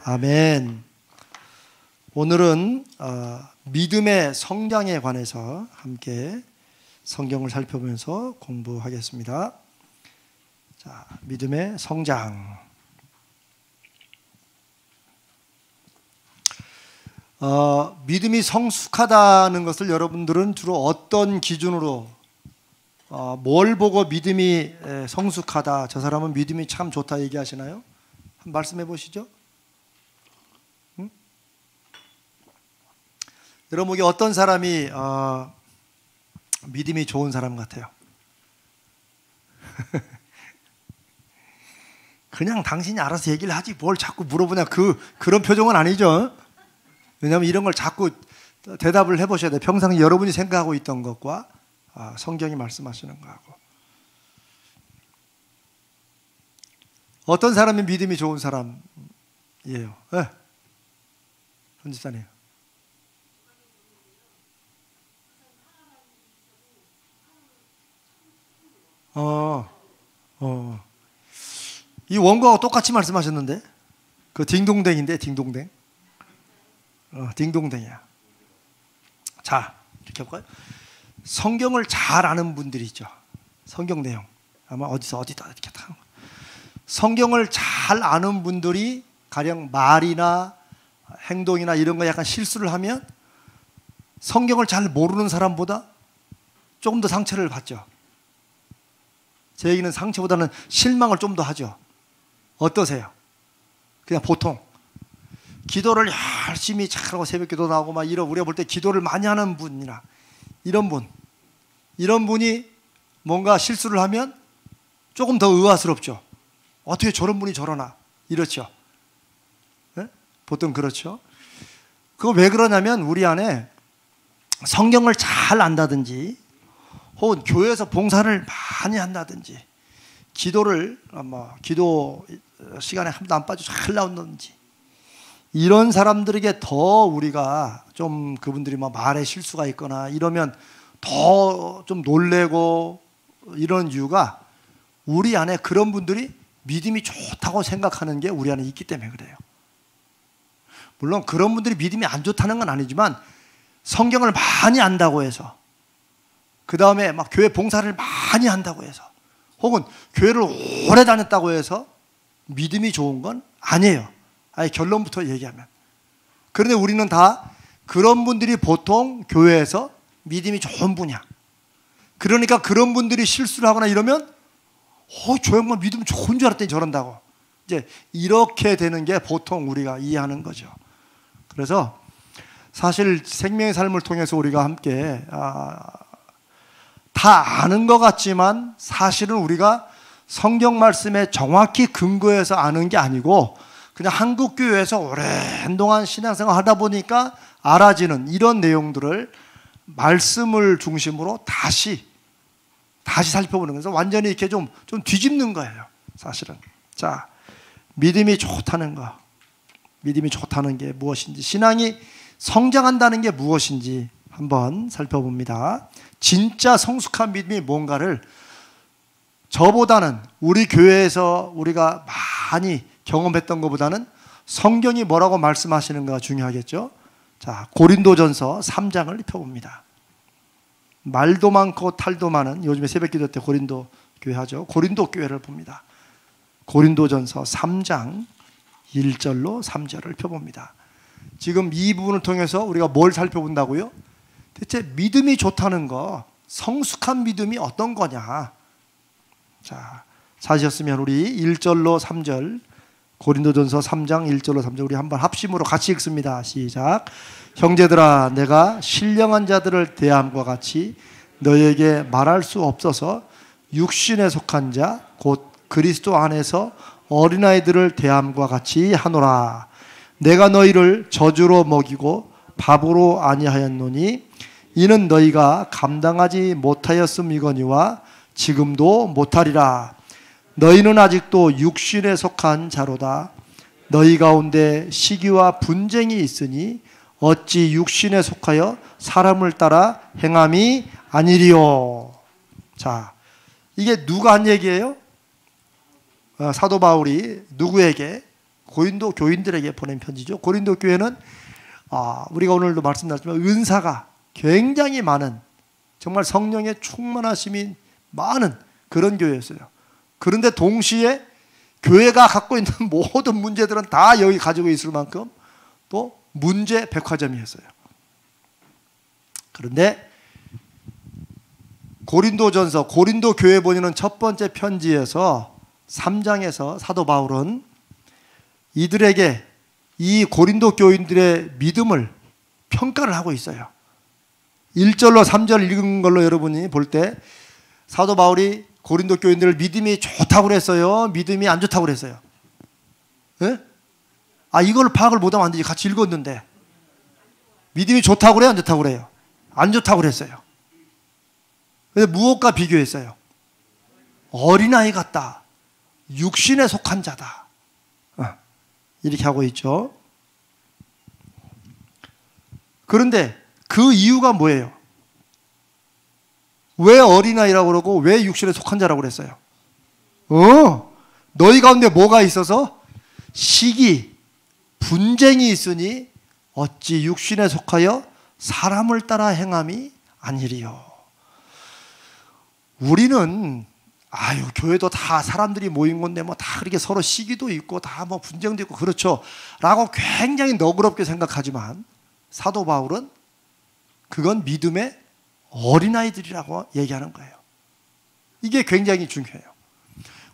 아멘. 오늘은 믿음의 성장에 관해서 함께 성경을 살펴보면서 공부하겠습니다. 자, 믿음의 성장. 믿음이 성숙하다는 것을 여러분들은 주로 어떤 기준으로 뭘 보고 믿음이 성숙하다, 저 사람은 믿음이 참 좋다 얘기하시나요? 한번 말씀해 보시죠. 응? 여러분 보기에 어떤 사람이 믿음이 좋은 사람 같아요? 그냥 당신이 알아서 얘기를 하지 뭘 자꾸 물어보냐, 그런 표정은 아니죠. 왜냐하면 이런 걸 자꾸 대답을 해보셔야 돼요. 평상시 여러분이 생각하고 있던 것과 성경이 말씀하시는 거하고. 어떤 사람이 믿음이 좋은 사람이에요? 네. 전 집사님. 이 원고하고 똑같이 말씀하셨는데, 그 딩동댕인데, 딩동댕. 딩동댕이야. 자, 이렇게 볼까요? 성경을 잘 아는 분들이 있죠. 성경 내용 아마 어디다 이렇게 다. 성경을 잘 아는 분들이 가령 말이나 행동이나 이런 거 약간 실수를 하면 성경을 잘 모르는 사람보다 조금 더 상처를 받죠. 제 얘기는 상처보다는 실망을 좀 더 하죠. 어떠세요? 그냥 보통 기도를 열심히 잘하고 새벽기도 나오고 막 이런, 우리가 볼 때 기도를 많이 하는 분이나 이런 분이 뭔가 실수를 하면 조금 더 의아스럽죠. 어떻게 저런 분이 저러나, 이렇죠. 네? 보통 그렇죠. 그거 왜 그러냐면 우리 안에 성경을 잘 안다든지 혹은 교회에서 봉사를 많이 한다든지 기도를 기도 시간에 한 번도 안 빠져 잘 나온다든지 이런 사람들에게 더 우리가 좀, 그분들이 말에 실수가 있거나 이러면 더 좀 놀래고 이런 이유가 우리 안에 그런 분들이 믿음이 좋다고 생각하는 게 우리 안에 있기 때문에 그래요. 물론 그런 분들이 믿음이 안 좋다는 건 아니지만 성경을 많이 안다고 해서, 그 다음에 막 교회 봉사를 많이 한다고 해서, 혹은 교회를 오래 다녔다고 해서 믿음이 좋은 건 아니에요. 아예 결론부터 얘기하면. 그런데 우리는 다 그런 분들이 보통 교회에서 믿음이 좋은 분이야. 그러니까 그런 분들이 실수를 하거나 이러면 저 양반 믿음 좋은 줄 알았더니 저런다고. 이제 이렇게 되는 게 보통 우리가 이해하는 거죠. 그래서 사실 생명의 삶을 통해서 우리가 함께 다 아는 것 같지만 사실은 우리가 성경 말씀에 정확히 근거해서 아는 게 아니고 그냥 한국교회에서 오랜 동안 신앙생활 하다 보니까 알아지는 이런 내용들을 말씀을 중심으로 다시 살펴보는 거예요. 완전히 이렇게 좀 뒤집는 거예요, 사실은. 자, 믿음이 좋다는 거. 믿음이 좋다는 게 무엇인지, 신앙이 성장한다는 게 무엇인지 한번 살펴봅니다. 진짜 성숙한 믿음이 뭔가를 저보다는, 우리 교회에서 우리가 많이 경험했던 것보다는 성경이 뭐라고 말씀하시는가가 중요하겠죠. 자, 고린도전서 3장을 펴봅니다. 말도 많고 탈도 많은, 요즘에 새벽기도 때 고린도 교회 하죠. 고린도 교회를 봅니다. 고린도전서 3장 1절로 3절을 펴봅니다. 지금 이 부분을 통해서 우리가 뭘 살펴본다고요? 대체 믿음이 좋다는 거, 성숙한 믿음이 어떤 거냐. 자, 찾으셨으면 우리 1절로 3절, 고린도전서 3장 1절로 3절 우리 한번 합심으로 같이 읽습니다. 시작. 형제들아, 내가 신령한 자들을 대함과 같이 너희에게 말할 수 없어서 육신에 속한 자 곧 그리스도 안에서 어린아이들을 대함과 같이 하노라. 내가 너희를 저주로 먹이고 밥으로 아니하였노니 이는 너희가 감당하지 못하였음이거니와 지금도 못하리라. 너희는 아직도 육신에 속한 자로다. 너희 가운데 시기와 분쟁이 있으니 어찌 육신에 속하여 사람을 따라 행함이 아니리요. 자, 이게 누가 한 얘기예요? 사도 바울이 누구에게? 고린도 교인들에게 보낸 편지죠. 고린도 교회는 우리가 오늘도 말씀드렸지만 은사가 굉장히 많은, 정말 성령의 충만하심이 많은 그런 교회였어요. 그런데 동시에 교회가 갖고 있는 모든 문제들은 다 여기 가지고 있을 만큼 또 문제 백화점이었어요. 그런데 고린도전서, 고린도 교회 보내는 첫 번째 편지에서 3장에서 사도 바울은 이들에게, 이 고린도 교인들의 믿음을 평가를 하고 있어요. 1절로 3절 읽은 걸로 여러분이 볼 때 사도 바울이 고린도 교인들 믿음이 좋다고 그랬어요? 믿음이 안 좋다고 그랬어요? 예? 이걸 파악을 못하면 안 되지. 같이 읽었는데. 믿음이 좋다고 그래요? 안 좋다고 그래요? 안 좋다고 그랬어요. 근데 무엇과 비교했어요? 어린아이 같다. 육신에 속한 자다. 이렇게 하고 있죠. 그런데 그 이유가 뭐예요? 왜 어린아이라고 그러고 왜 육신에 속한 자라고 그랬어요? 너희 가운데 뭐가 있어서? 시기, 분쟁이 있으니 어찌 육신에 속하여 사람을 따라 행함이 아니리요. 우리는 교회도 다 사람들이 모인 건데 뭐 다 그렇게 서로 시기도 있고 다 뭐 분쟁도 있고 그렇죠 라고 굉장히 너그럽게 생각하지만 사도 바울은 그건 믿음의 어린아이들이라고 얘기하는 거예요. 이게 굉장히 중요해요.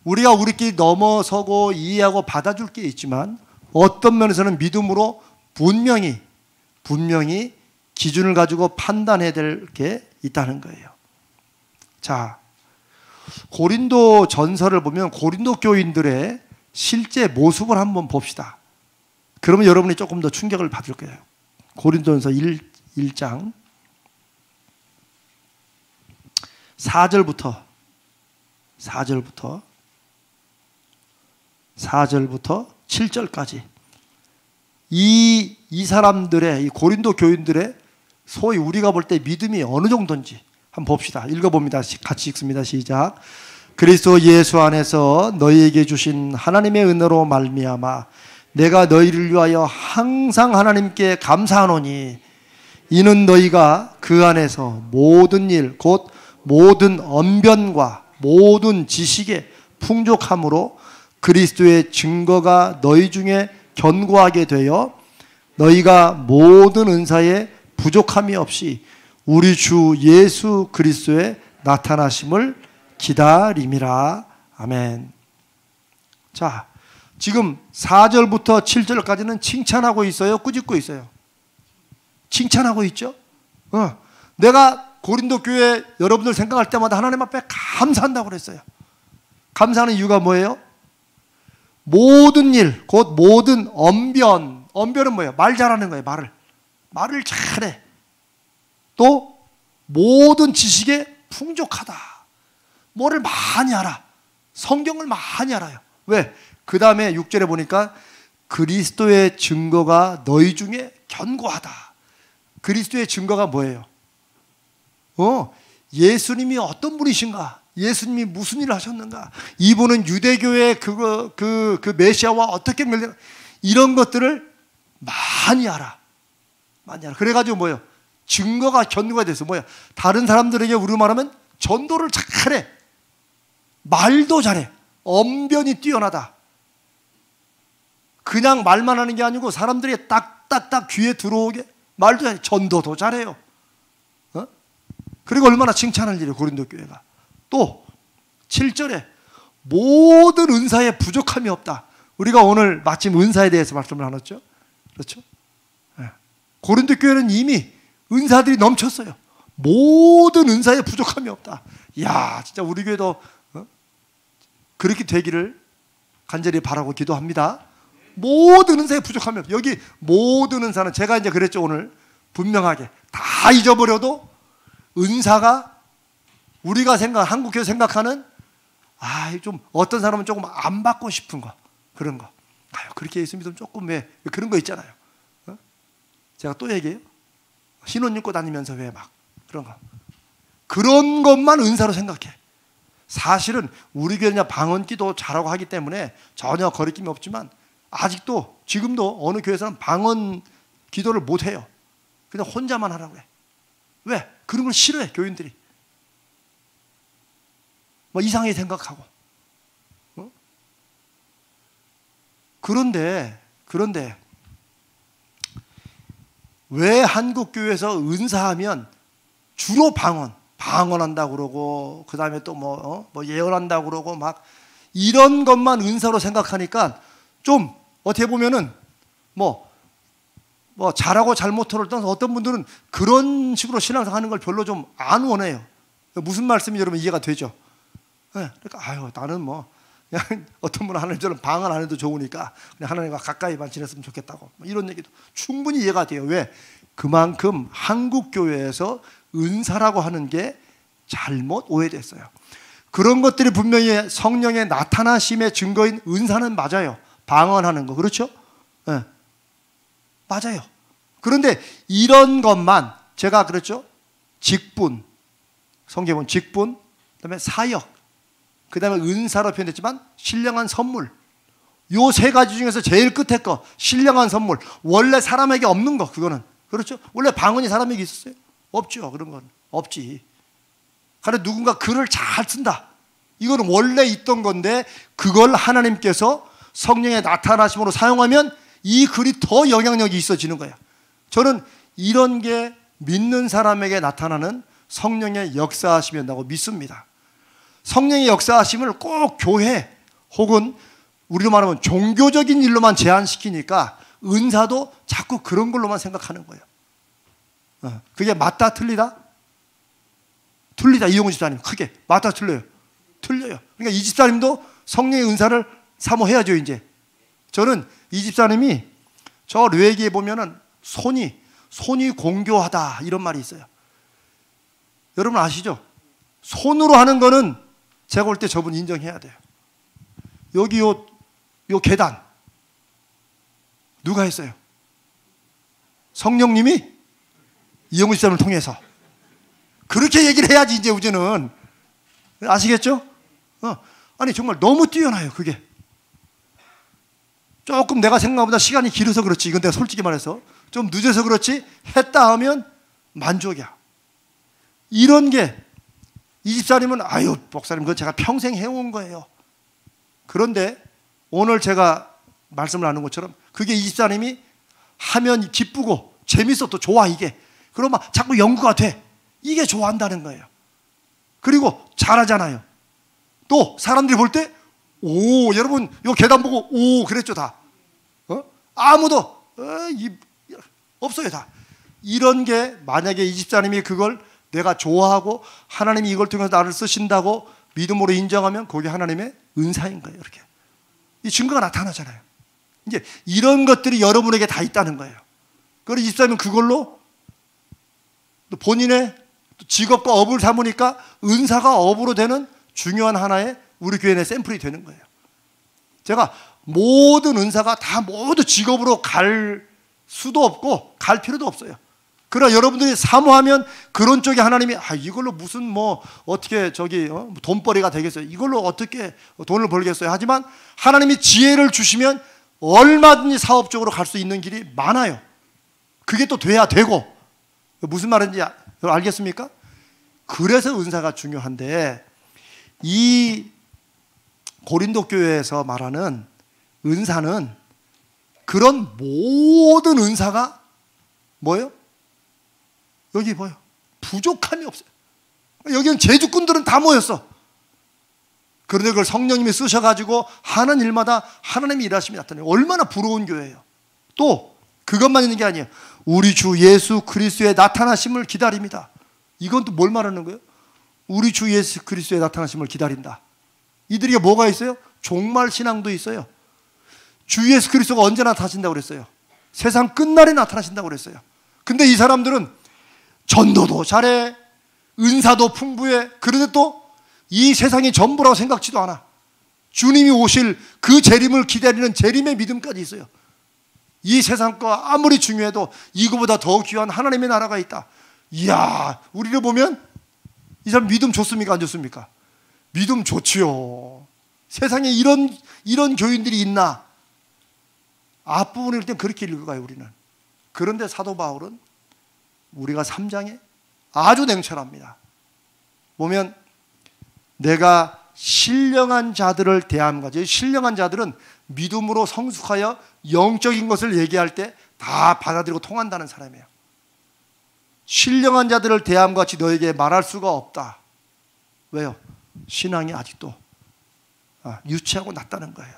우리가 우리끼리 넘어서고 이해하고 받아줄 게 있지만 어떤 면에서는 믿음으로 분명히 기준을 가지고 판단해야 될 게 있다는 거예요. 자, 고린도 전서를 보면 고린도 교인들의 실제 모습을 한번 봅시다. 그러면 여러분이 조금 더 충격을 받을 거예요. 고린도전서 1장 4절부터 7절까지 이 사람들의, 이 고린도 교인들의 소위 우리가 볼 때 믿음이 어느 정도인지 한번 봅시다. 읽어봅니다. 같이 읽습니다. 시작. 그리스도 예수 안에서 너희에게 주신 하나님의 은혜로 말미암아 내가 너희를 위하여 항상 하나님께 감사하노니 이는 너희가 그 안에서 모든 일 곧 모든 언변과 모든 지식에 풍족함으로 그리스도의 증거가 너희 중에 견고하게 되어 너희가 모든 은사에 부족함이 없이 우리 주 예수 그리스도의 나타나심을 기다림이라. 아멘. 자, 지금 4절부터 7절까지는 칭찬하고 있어요? 꾸짖고 있어요? 칭찬하고 있죠? 내가 고린도 교회 여러분들 생각할 때마다 하나님 앞에 감사한다고 그랬어요. 감사하는 이유가 뭐예요? 모든 일, 곧 모든 언변은 뭐예요? 말 잘하는 거예요. 말을 잘해. 또 모든 지식에 풍족하다. 뭐를 많이 알아. 성경을 많이 알아요. 왜? 그 다음에 6절에 보니까 그리스도의 증거가 너희 중에 견고하다. 그리스도의 증거가 뭐예요? 예수님이 어떤 분이신가? 예수님이 무슨 일을 하셨는가? 이분은 유대교의 그 메시아와 어떻게 연결되나? 이런 것들을 많이 알아. 그래가지고 뭐예요? 증거가 견고가 돼서 뭐예요? 다른 사람들에게 우리로 말하면 전도를 잘해. 말도 잘해. 언변이 뛰어나다. 그냥 말만 하는 게 아니고 사람들이 딱딱딱 귀에 들어오게 말도 잘해. 전도도 잘해요. 그리고 얼마나 칭찬할 일이에요, 고린도 교회가. 또 7절에 모든 은사에 부족함이 없다. 우리가 오늘 마침 은사에 대해서 말씀을 나눴죠. 그렇죠? 고린도 교회는 이미 은사들이 넘쳤어요. 모든 은사에 부족함이 없다. 이야, 진짜 우리 교회도 그렇게 되기를 간절히 바라고 기도합니다. 모든 은사에 부족함이 없다. 여기 모든 은사는 제가 이제 그랬죠, 오늘. 분명하게. 다 잊어버려도 은사가 우리가 한국교회 생각하는 좀 어떤 사람은 조금 안 받고 싶은 거, 그런 거. 그렇게 예수 믿으면 조금 왜 그런 거 있잖아요. 제가 또 얘기해요. 신혼 입고 다니면서 왜 막 그런 거. 그런 것만 은사로 생각해. 사실은 우리 교회는 방언기도 잘하고 하기 때문에 전혀 거리낌이 없지만 아직도 지금도 어느 교회에서는 방언 기도를 못 해요. 그냥 혼자만 하라고 해. 왜? 그런 걸 싫어해, 교인들이. 뭐 이상하게 생각하고. 그런데 왜 한국 교회에서 은사하면 주로 방언한다고 그러고, 그 다음에 또 뭐 예언한다고 그러고, 막 이런 것만 은사로 생각하니까 좀 어떻게 보면은 뭐 잘하고 잘못을 떠나서 어떤 분들은 그런 식으로 신앙생활 하는 걸 별로 좀 안 원해요. 무슨 말씀이 여러분 이해가 되죠? 네, 그러니까 나는 뭐 그냥 어떤 분은 하나님처럼 방언 안 해도 좋으니까 그냥 하나님과 가까이만 지냈으면 좋겠다고, 이런 얘기도 충분히 이해가 돼요. 왜? 그만큼 한국 교회에서 은사라고 하는 게 잘못 오해됐어요. 그런 것들이 분명히 성령의 나타나심의 증거인 은사는 맞아요. 방언하는 거, 그렇죠? 네. 맞아요. 그런데 이런 것만, 제가 그랬죠? 직분, 성경은 직분, 그다음에 사역, 그다음에 은사로 표현했지만 신령한 선물, 요 세 가지 중에서 제일 끝에 거 신령한 선물, 원래 사람에게 없는 거, 그거는 그렇죠? 원래 방언이 사람에게 있었어요? 없죠. 그런 건 없지. 그런데 누군가 글을 잘 쓴다, 이거는 원래 있던 건데 그걸 하나님께서 성령의 나타나심으로 사용하면 이 글이 더 영향력이 있어지는 거야. 저는 이런 게 믿는 사람에게 나타나는 성령의 역사하심이었다고 믿습니다. 성령의 역사하심을 꼭 교회 혹은 우리로 말하면 종교적인 일로만 제한시키니까 은사도 자꾸 그런 걸로만 생각하는 거예요. 그게 맞다 틀리다? 틀리다. 이용훈 집사님 크게 맞다 틀려요? 틀려요. 그러니까 이 집사님도 성령의 은사를 사모해야죠. 이제 저는 이 집사님이 저 뇌기에 보면은 손이 공교하다 이런 말이 있어요. 여러분 아시죠? 손으로 하는 거는 제가 볼 때 저분 인정해야 돼요. 여기 요 계단 누가 했어요? 성령님이 이영우 집사님을 통해서. 그렇게 얘기를 해야지 이제 우리는. 아시겠죠? 아니 정말 너무 뛰어나요. 그게 조금 내가 생각보다 시간이 길어서 그렇지, 이건 내가 솔직히 말해서 좀 늦어서 그렇지, 했다 하면 만족이야. 이런 게 이 집사님은 아유 목사님 그건 제가 평생 해온 거예요. 그런데 오늘 제가 말씀을 나눈 것처럼 그게 이 집사님이 하면 기쁘고 재밌어, 또 좋아 이게. 그러면 자꾸 연구가 돼. 이게 좋아한다는 거예요. 그리고 잘하잖아요. 또 사람들이 볼 때 오, 여러분 요 계단 보고 오 그랬죠 다. 아무도 없어요 다. 이런 게 만약에 이 집사님이 그걸 내가 좋아하고 하나님이 이걸 통해서 나를 쓰신다고 믿음으로 인정하면 그게 하나님의 은사인 거예요. 이렇게 이 증거가 나타나잖아요. 이제 이런 것들이 여러분에게 다 있다는 거예요. 그래서 이 집사님은 그걸로 본인의 직업과 업을 삼으니까 은사가 업으로 되는 중요한 하나의 우리 교회 내 샘플이 되는 거예요. 제가 모든 은사가 다 모두 직업으로 갈 수도 없고 갈 필요도 없어요. 그러나 여러분들이 사모하면 그런 쪽에 하나님이 이걸로 무슨 어떻게 돈벌이가 되겠어요? 이걸로 어떻게 돈을 벌겠어요? 하지만 하나님이 지혜를 주시면 얼마든지 사업적으로 갈 수 있는 길이 많아요. 그게 또 돼야 되고. 무슨 말인지 알겠습니까? 그래서 은사가 중요한데 이 고린도 교회에서 말하는 은사는 그런 모든 은사가 뭐예요? 여기 뭐예요? 부족함이 없어요. 여기는 제주꾼들은 다 모였어. 그런데 그걸 성령님이 쓰셔가지고 하는 일마다 하나님이 일하심이 나타나요. 얼마나 부러운 교회예요. 또 그것만 있는 게 아니에요. 우리 주 예수 그리스도의 나타나심을 기다립니다. 이건 또 뭘 말하는 거예요? 우리 주 예수 그리스도의 나타나심을 기다린다. 이들이 뭐가 있어요? 종말 신앙도 있어요. 주 예수 그리스도가 언제 나타나신다고 그랬어요? 세상 끝날에 나타나신다고 그랬어요. 근데 이 사람들은 전도도 잘해, 은사도 풍부해. 그런데 또 이 세상이 전부라고 생각지도 않아. 주님이 오실 그 재림을 기다리는 재림의 믿음까지 있어요. 이 세상 거 아무리 중요해도 이거보다 더 귀한 하나님의 나라가 있다. 이야, 우리를 보면 이 사람 믿음 좋습니까? 안 좋습니까? 믿음 좋지요. 세상에 이런 교인들이 있나? 앞부분일 땐 그렇게 읽어가요, 우리는. 그런데 사도 바울은 우리가 3장에 아주 냉철합니다. 보면 내가 신령한 자들을 대함과, 신령한 자들은 믿음으로 성숙하여 영적인 것을 얘기할 때 다 받아들이고 통한다는 사람이에요. 신령한 자들을 대함과 같이 너에게 말할 수가 없다. 왜요? 신앙이 아직도 유치하고 낮다는 거예요.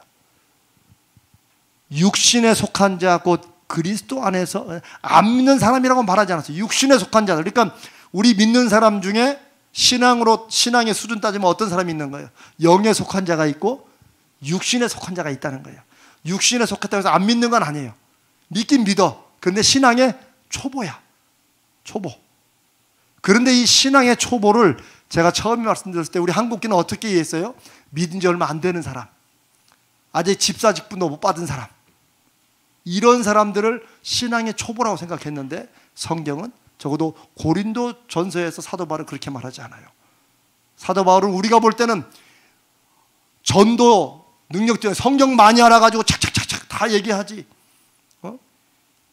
육신에 속한 자, 곧 그리스도 안에서 안 믿는 사람이라고 말하지 않았어요. 육신에 속한 자들. 그러니까 우리 믿는 사람 중에 신앙의 수준 따지면 어떤 사람이 있는 거예요? 영에 속한 자가 있고 육신에 속한 자가 있다는 거예요. 육신에 속했다고 해서 안 믿는 건 아니에요. 믿긴 믿어. 그런데 신앙의 초보야. 초보. 그런데 이 신앙의 초보를 제가 처음에 말씀드렸을 때 우리 한국교는 어떻게 이해했어요? 믿은 지 얼마 안 되는 사람, 아직 집사 직분도 못 받은 사람, 이런 사람들을 신앙의 초보라고 생각했는데 성경은 적어도 고린도 전서에서 사도 바울은 그렇게 말하지 않아요. 사도 바울은 우리가 볼 때는 전도 능력들 성경 많이 알아가지고 착착착착 다 얘기하지,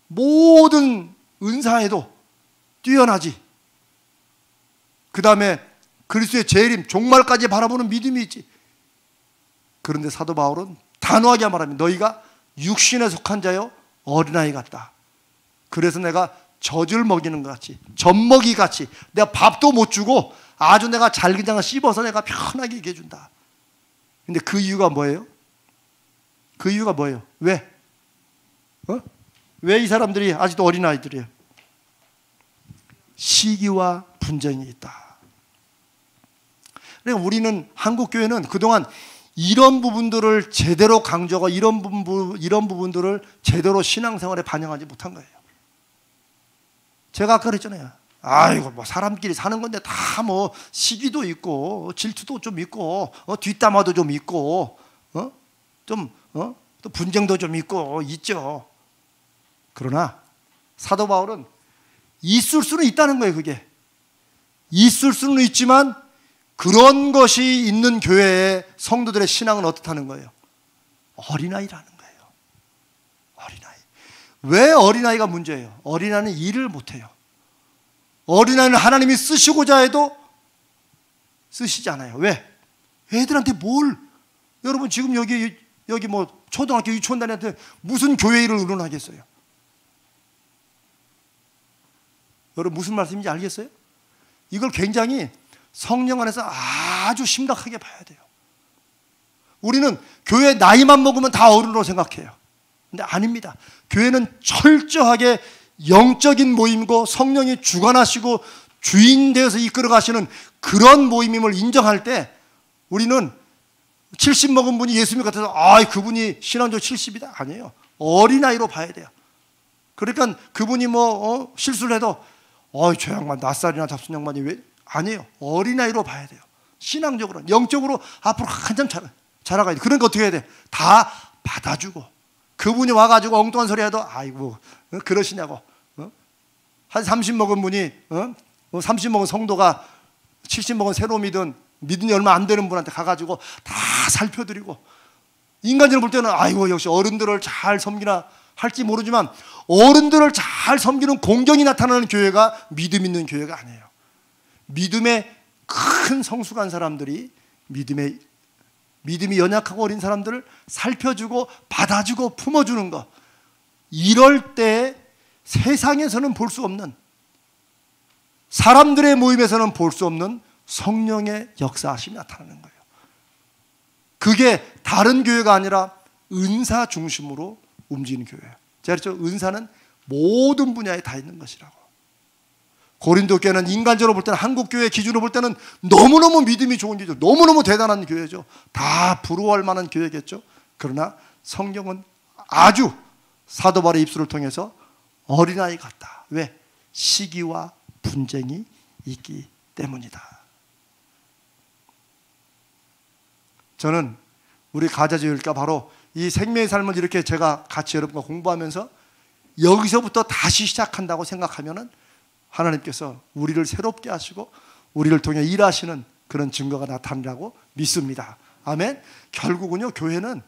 모든 은사에도 뛰어나지, 그 다음에 그리스도의 재림 종말까지 바라보는 믿음이 있지. 그런데 사도 바울은 단호하게 말합니다. 너희가 육신에 속한 자여 어린아이 같다. 그래서 내가 젖을 먹이는 것 같이, 젖먹이 같이 내가 밥도 못 주고 아주 내가 잘그냥 씹어서 내가 편하게 얘기해 준다. 근데 그 이유가 뭐예요? 그 이유가 뭐예요? 왜? 왜 이 사람들이 아직도 어린아이들이에요? 시기와 분쟁이 있다. 그러니까 우리는 한국교회는 그동안 이런 부분들을 제대로 강조하고 이런 부분들을 제대로 신앙생활에 반영하지 못한 거예요. 제가 아까 그랬잖아요. 아이고 뭐 사람끼리 사는 건데 다 뭐 시기도 있고 질투도 좀 있고 뒷담화도 좀 있고 또 분쟁도 좀 있고 있죠. 그러나 사도 바울은 있을 수는 있다는 거예요. 그게 있을 수는 있지만 그런 것이 있는 교회의 성도들의 신앙은 어떻다는 거예요? 어린아이라는 거예요. 어린아이. 왜 어린아이가 문제예요? 어린아이는 일을 못해요. 어린아이는 하나님이 쓰시고자 해도 쓰시지 않아요. 왜? 애들한테 뭘? 여러분 지금 여기 뭐 초등학교 유치원단한테 무슨 교회 일을 의논하겠어요? 여러분 무슨 말씀인지 알겠어요? 이걸 굉장히 성령 안에서 아주 심각하게 봐야 돼요. 우리는 교회 나이만 먹으면 다 어른으로 생각해요. 근데 아닙니다. 교회는 철저하게 영적인 모임이고 성령이 주관하시고 주인 되어서 이끌어 가시는 그런 모임임을 인정할 때 우리는 70 먹은 분이 예수 믿고 같아서 그분이 신앙적으로 70이다. 아니에요. 어린아이로 봐야 돼요. 그러니까 그분이 실수를 해도 저 양반 낯살이나 잡순 양반이 왜? 아니에요. 어린아이로 봐야 돼요. 신앙적으로, 영적으로 앞으로 한참 자라가야 돼. 그러니까 어떻게 해야 돼? 다 받아주고. 그분이 와가지고 엉뚱한 소리 해도 아이고 그러시냐고. 한 30 먹은 분이 30 먹은 성도가 70 먹은 새로 믿은 믿음이 얼마 안 되는 분한테 가가지고 다 살펴드리고, 인간적으로 볼 때는 아이고 역시 어른들을 잘 섬기나 할지 모르지만 어른들을 잘 섬기는 공경이 나타나는 교회가 믿음 있는 교회가 아니에요. 믿음의 큰 성숙한 사람들이 믿음이 연약하고 어린 사람들을 살펴주고 받아주고 품어주는 것, 이럴 때 세상에서는 볼 수 없는, 사람들의 모임에서는 볼 수 없는 성령의 역사하심이 나타나는 거예요. 그게 다른 교회가 아니라 은사 중심으로 움직이는 교회예요. 제가 그랬죠. 은사는 모든 분야에 다 있는 것이라고. 고린도 교회는 인간적으로 볼 때는, 한국 교회 기준으로 볼 때는 너무너무 믿음이 좋은 교회죠. 너무너무 대단한 교회죠. 다 부러워할 만한 교회겠죠. 그러나 성경은 아주 사도 바울의 입술을 통해서 어린아이 같다. 왜? 시기와 분쟁이 있기 때문이다. 저는 우리 가자지을까 바로 이 생명의 삶을 이렇게 제가 같이 여러분과 공부하면서 여기서부터 다시 시작한다고 생각하면은 하나님께서 우리를 새롭게 하시고 우리를 통해 일하시는 그런 증거가 나타나라고 믿습니다. 아멘. 결국은요, 교회는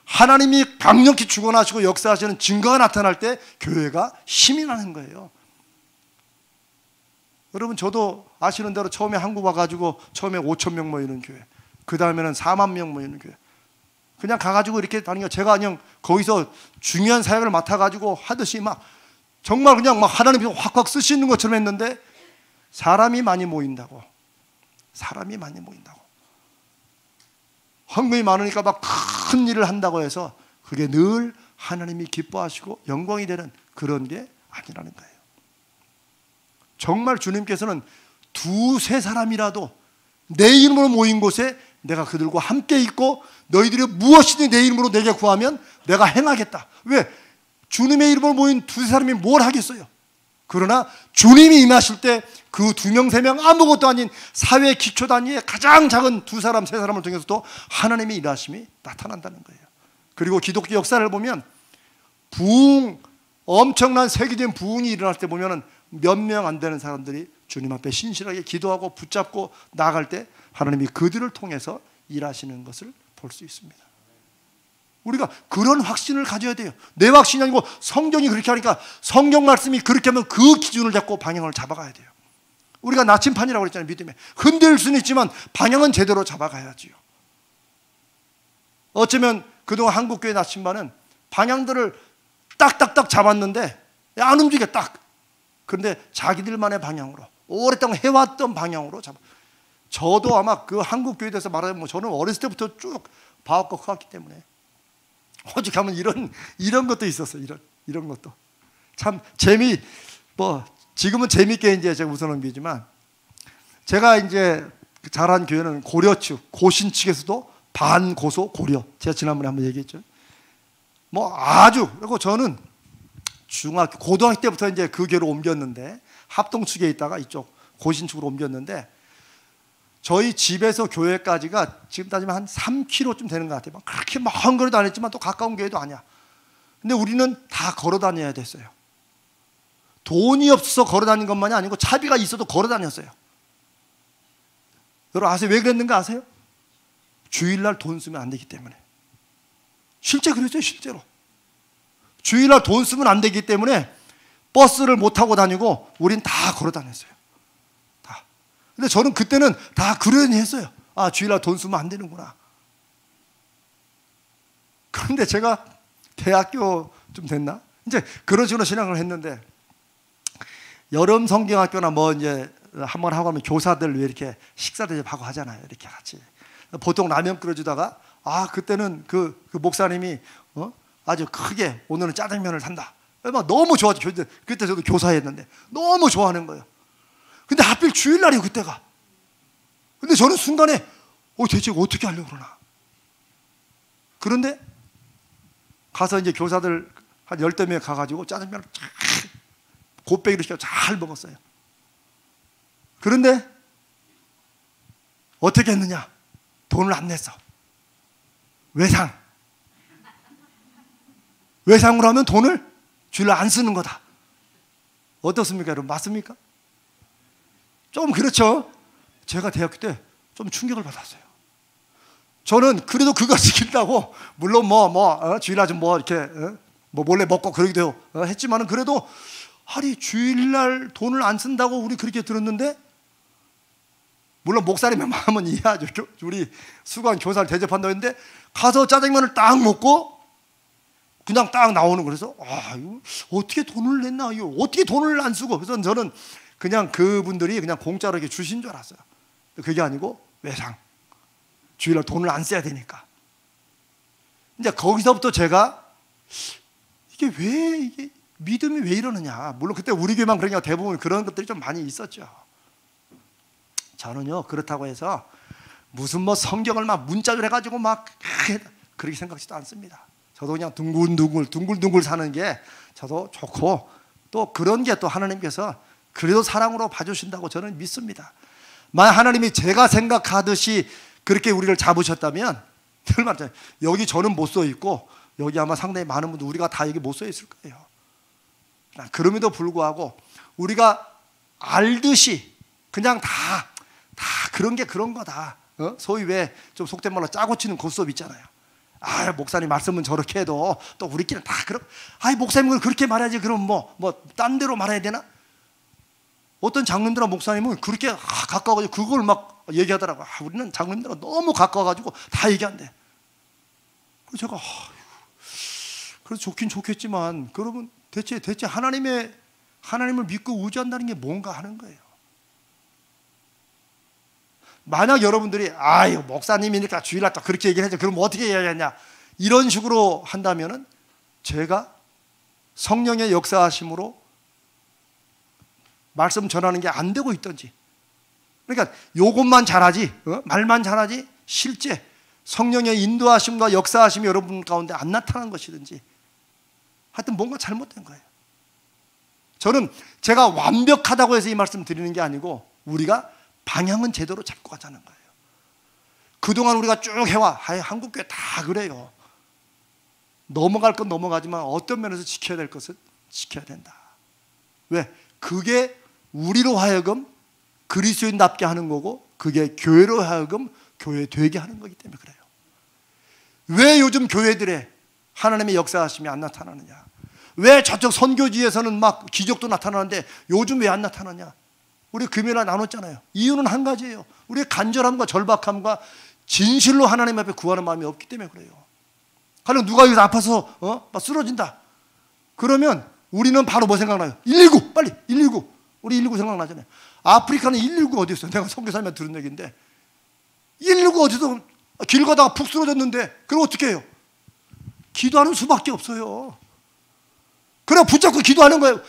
하나님이 강력히 주권하시고 역사하시는 증거가 나타날 때 교회가 힘이 나는 거예요. 여러분, 저도 아시는 대로 처음에 한국 와가지고 처음에 5천 명 모이는 교회, 그 다음에는 4만 명 모이는 교회, 그냥 가가지고 이렇게 다니고, 제가 그냥 거기서 중요한 사역을 맡아가지고 하듯이 막 정말 그냥 막 하나님이 확확 쓰시는 것처럼 했는데, 사람이 많이 모인다고, 헌금이 많으니까 막 큰 일을 한다고 해서 그게 늘 하나님이 기뻐하시고 영광이 되는 그런 게 아니라는 거예요. 정말 주님께서는 두세 사람이라도 내 이름으로 모인 곳에 내가 그들과 함께 있고 너희들이 무엇이든 내 이름으로 내게 구하면 내가 행하겠다. 왜? 주님의 이름으로 모인 두세 사람이 뭘 하겠어요? 그러나 주님이 임하실 때 그 2명, 3명 아무것도 아닌 사회 기초 단위의 가장 작은 2사람, 3사람을 통해서도 하나님의 일하심이 나타난다는 거예요. 그리고 기독교 역사를 보면 엄청난 세계적인 부흥이 일어날 때 보면 몇 명 안 되는 사람들이 주님 앞에 신실하게 기도하고 붙잡고 나아갈 때 하나님이 그들을 통해서 일하시는 것을 볼 수 있습니다. 우리가 그런 확신을 가져야 돼요. 내 확신이 아니고 성경이 그렇게 하니까, 성경 말씀이 그렇게 하면 그 기준을 잡고 방향을 잡아가야 돼요. 우리가 나침판이라고 그랬잖아요. 믿음에 흔들 수는 있지만 방향은 제대로 잡아가야지요. 어쩌면 그동안 한국교회 나침반은 방향들을 딱딱딱 잡았는데 안 움직여 딱. 그런데 자기들만의 방향으로, 오랫동안 해왔던 방향으로 잡아. 저도 아마 그 한국교회에 대해서 말하자면 저는 어렸을 때부터 쭉 봐왔고 커왔기 때문에 오직 하면 이런 것도 있었어요. 이런 것도 참 지금은 재미있게 이제 제가 웃어넘기지만, 제가 이제 자란 교회는 고려측, 고신 측에서도 반고소 고려, 제가 지난번에 한번 얘기했죠. 그리고 저는 고등학교 때부터 이제 그 교회로 옮겼는데, 합동 측에 있다가 이쪽 고신 측으로 옮겼는데, 저희 집에서 교회까지가 지금 따지면 한 3km쯤 되는 것 같아요. 그렇게 먼 거리도 아니지만 또 가까운 교회도 아니야. 근데 우리는 다 걸어 다녀야 됐어요. 돈이 없어서 걸어 다닌 것만이 아니고 차비가 있어도 걸어 다녔어요. 여러분 아세요? 왜 그랬는가 아세요? 주일날 돈 쓰면 안 되기 때문에. 실제 그랬어요. 실제로 주일날 돈 쓰면 안 되기 때문에 버스를 못 타고 다니고 우린 다 걸어 다녔어요. 다. 근데 저는 그때는 다 그러니 했어요. 아, 주일날 돈 쓰면 안 되는구나. 그런데 제가 대학교 좀 됐나? 이제 그런 식으로 신앙을 했는데, 여름 성경학교나 이제 한번 하고 하면 교사들 왜 이렇게 식사 대접하고 하잖아요. 이렇게 같이. 보통 라면 끓여주다가, 그때는 그 목사님이 아주 크게 오늘은 짜장면을 산다. 막 너무 좋아하죠. 그때 저도 교사였는데 너무 좋아하는 거예요. 근데 하필 주일날이에요, 그때가. 근데 저는 순간에 대체 어떻게 하려고 그러나. 그런데 가서 이제 교사들 한 10대 명 가가지고 짜장면을 곱빼기로 시켜 잘 먹었어요. 그런데 어떻게 했느냐? 돈을 안 냈어. 외상으로 하면 돈을 주일날 안 쓰는 거다. 어떻습니까, 여러분? 맞습니까? 좀 그렇죠? 제가 대학교 때 좀 충격을 받았어요. 저는 그래도 그거 지킨다고, 물론 주일날 좀 이렇게 몰래 먹고 그러기도 했지만은, 그래도 주일날 돈을 안 쓴다고 우리 그렇게 들었는데, 물론 목사님의 마음은 이해하죠. 우리 수강 교사를 대접한다고 했는데, 가서 짜장면을 딱 먹고 그냥 딱 나오는 거라서, 이거 어떻게 돈을 냈나, 이거 어떻게 돈을 안 쓰고. 그래서 저는 그냥 그분들이 그냥 공짜로 이렇게 주신 줄 알았어요. 그게 아니고 외상, 주일날 돈을 안 써야 되니까. 이제 거기서부터 제가 이게 믿음이 왜 이러느냐. 물론 그때 우리 교회만 그러니까 대부분 그런 것들이 좀 많이 있었죠. 저는요, 그렇다고 해서 무슨 성경을 문자를 해가지고 그렇게 생각지도 않습니다. 저도 그냥 둥글둥글 사는 게 저도 좋고, 또 그런 게 또 하나님께서 그래도 사랑으로 봐주신다고 저는 믿습니다. 만약 하나님이 제가 생각하듯이 그렇게 우리를 잡으셨다면, 늘 말하잖아요. 여기 저는 못 써 있고 여기 아마 상당히 많은 분들 우리가 다 여기 못 써 있을 거예요. 그럼에도 불구하고 우리가 알듯이 그냥 다 그런 게 그런 거다. 소위 왜 좀 속된 말로 짜고 치는 고스톱 있잖아요. 아, 목사님 말씀은 저렇게 해도 또 우리끼리는 다 그럼, 아, 목사님은 그렇게 말해야지. 그럼 딴 데로 말해야 되나? 어떤 장로님들과 목사님은 그렇게 가까워가지고 그걸 막 얘기하더라고. 아, 우리는 장로님들과 너무 가까워가지고 다 얘기한대. 그래서 제가 그래서 좋긴 좋겠지만, 그러면 대체 하나님을 믿고 의지한다는 게 뭔가 하는 거예요. 만약 여러분들이 아유, 목사님이니까 주일날 또 그렇게 얘기를 해줘. 그럼 어떻게 해야 하냐? 이런 식으로 한다면은 제가 성령의 역사하심으로 말씀 전하는 게 안 되고 있던지, 그러니까 요것만 잘하지, 말만 잘하지 실제 성령의 인도하심과 역사하심이 여러분 가운데 안 나타난 것이든지, 하여튼 뭔가 잘못된 거예요. 저는 제가 완벽하다고 해서 이 말씀 드리는 게 아니고, 우리가 방향은 제대로 잡고 가자는 거예요. 그동안 우리가 쭉 해와, 한국교회 다 그래요. 넘어갈 건 넘어가지만 어떤 면에서 지켜야 될 것은 지켜야 된다. 왜? 그게 우리로 하여금 그리스도인답게 하는 거고, 그게 교회로 하여금 교회 되게 하는 거기 때문에 그래요. 왜 요즘 교회들에 하나님의 역사하심이 안 나타나느냐? 왜 저쪽 선교지에서는 막 기적도 나타나는데 요즘 왜 안 나타나냐? 우리 금요일에 나눴잖아요. 이유는 한 가지예요. 우리의 간절함과 절박함과 진실로 하나님 앞에 구하는 마음이 없기 때문에 그래요. 가령 누가 여기서 아파서 막 쓰러진다. 그러면 우리는 바로 뭐 생각나요? 119! 빨리 119! 우리 119 생각나잖아요. 아프리카는 119 어디 있어요? 내가 선교사님한테 들은 얘기인데 119 어디서 길 가다가 푹 쓰러졌는데 그럼 어떻게 해요? 기도하는 수밖에 없어요. 그래 붙잡고 기도하는 거예요.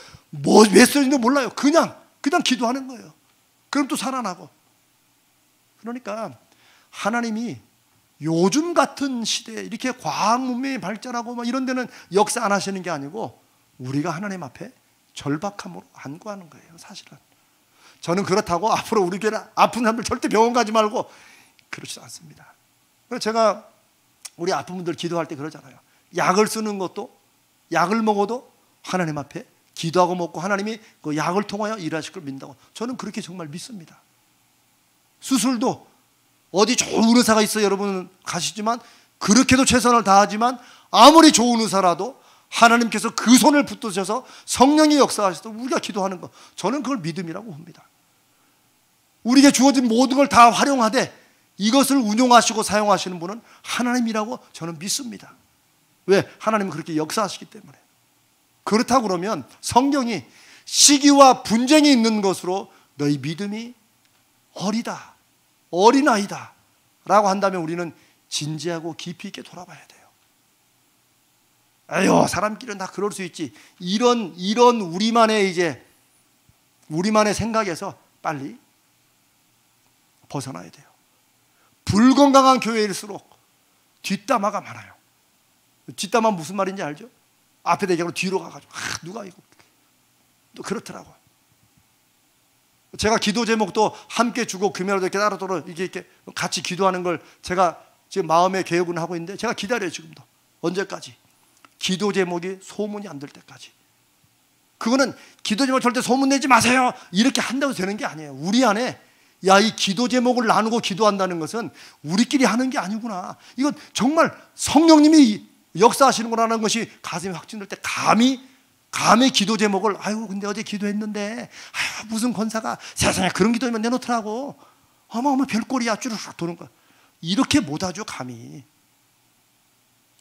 왜 쓰러진지 몰라요. 그냥 기도하는 거예요. 그럼 또 살아나고. 그러니까 하나님이 요즘 같은 시대에 이렇게 과학 문명이 발전하고 막 이런 데는 역사 안 하시는 게 아니고, 우리가 하나님 앞에 절박함으로 안구하는 거예요. 사실은 저는 그렇다고 앞으로 우리 교회 아픈 사람들 절대 병원 가지 말고 그렇지 않습니다. 그래서 제가 우리 아픈 분들 기도할 때 그러잖아요. 약을 쓰는 것도, 약을 먹어도 하나님 앞에 기도하고 먹고 하나님이 그 약을 통하여 일하실 걸 믿는다고. 저는 그렇게 정말 믿습니다. 수술도 어디 좋은 의사가 있어요. 여러분 가시지만 그렇게도 최선을 다하지만, 아무리 좋은 의사라도 하나님께서 그 손을 붙드셔서 성령이 역사하셔서 우리가 기도하는 것, 저는 그걸 믿음이라고 봅니다. 우리에게 주어진 모든 걸 다 활용하되 이것을 운용하시고 사용하시는 분은 하나님이라고 저는 믿습니다. 왜? 하나님은 그렇게 역사하시기 때문에. 그렇다고 그러면 성경이 시기와 분쟁이 있는 것으로 너희 믿음이 어리다, 어린아이다 라고 한다면 우리는 진지하고 깊이 있게 돌아봐야 돼요. 에휴, 사람끼리는 다 그럴 수 있지. 이런 우리만의 생각에서 빨리 벗어나야 돼요. 불건강한 교회일수록 뒷담화가 많아요. 뒷담화 무슨 말인지 알죠? 앞에 대기하고 뒤로 가가지고 누가 이거 또 그렇더라고. 제가 기도 제목도 함께 주고 금요일도 이렇게 따로따로 이렇게 같이 기도하는 걸 제가 지금 마음의 계획은 하고 있는데, 제가 기다려요. 지금도. 언제까지? 기도 제목이 소문이 안 될 때까지. 그거는 기도 제목 절대 소문 내지 마세요 이렇게 한다고 되는 게 아니에요. 우리 안에 이 기도 제목을 나누고 기도한다는 것은 우리끼리 하는 게 아니구나. 이건 정말 성령님이 역사하시는 거라는 것이 가슴에 확증될 때 감히 기도 제목을 근데 어제 기도했는데 무슨 권사가 세상에 그런 기도면 내놓더라고. 어머 별꼴이야 쭈르륵 도는 거야. 이렇게 못하죠. 감히.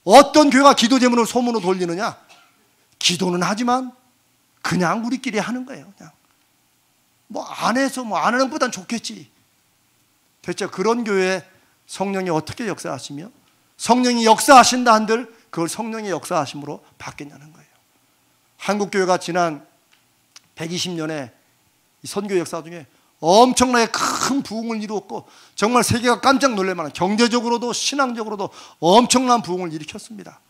어떤 교회가 기도 제목을 소문으로 돌리느냐? 기도는 하지만 그냥 우리끼리 하는 거예요. 그냥 안 해서 안 하는 것보단 좋겠지. 대체 그런 교회에 성령이 어떻게 역사하시며 성령이 역사하신다 한들 그걸 성령의 역사하심으로 받겠냐는 거예요. 한국교회가 지난 120년의 선교 역사 중에 엄청나게 큰 부흥을 이루었고, 정말 세계가 깜짝 놀랄 만한, 경제적으로도 신앙적으로도 엄청난 부흥을 일으켰습니다.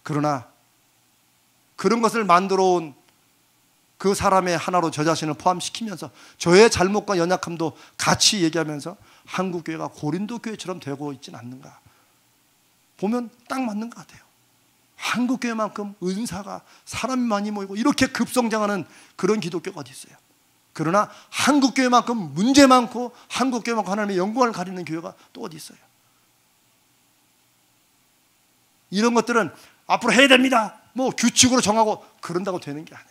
그러나 그런 것을 만들어 온 그 사람의 하나로 저 자신을 포함시키면서 저의 잘못과 연약함도 같이 얘기하면서 한국교회가 고린도 교회처럼 되고 있지는 않는가 보면 딱 맞는 것 같아요. 한국교회만큼 은사가 사람이 많이 모이고 이렇게 급성장하는 그런 기독교가 어디 있어요? 그러나 한국교회만큼 문제 많고 한국교회만큼 하나님의 영광을 가리는 교회가 또 어디 있어요? 이런 것들은 앞으로 해야 됩니다. 뭐 규칙으로 정하고 그런다고 되는 게 아니에요.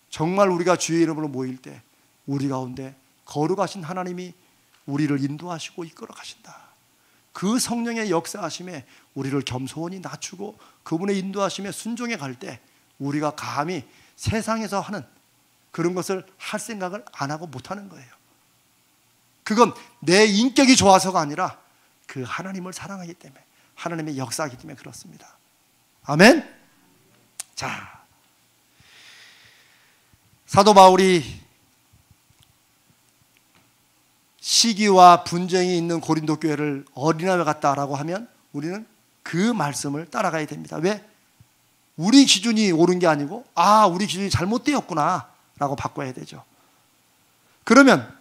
정말 우리가 주의 이름으로 모일 때 우리 가운데 거룩하신 하나님이 우리를 인도하시고 이끌어 가신다. 그 성령의 역사하심에 우리를 겸손히 낮추고 그분의 인도하심에 순종해 갈 때 우리가 감히 세상에서 하는 그런 것을 할 생각을 안 하고 못하는 거예요. 그건 내 인격이 좋아서가 아니라 그 하나님을 사랑하기 때문에, 하나님의 역사하기 때문에 그렇습니다. 아멘. 자, 사도 바울이 시기와 분쟁이 있는 고린도 교회를 어린아이와 같다라고 하면 우리는 그 말씀을 따라가야 됩니다. 왜? 우리 기준이 옳은 게 아니고 우리 기준이 잘못되었구나 라고 바꿔야 되죠. 그러면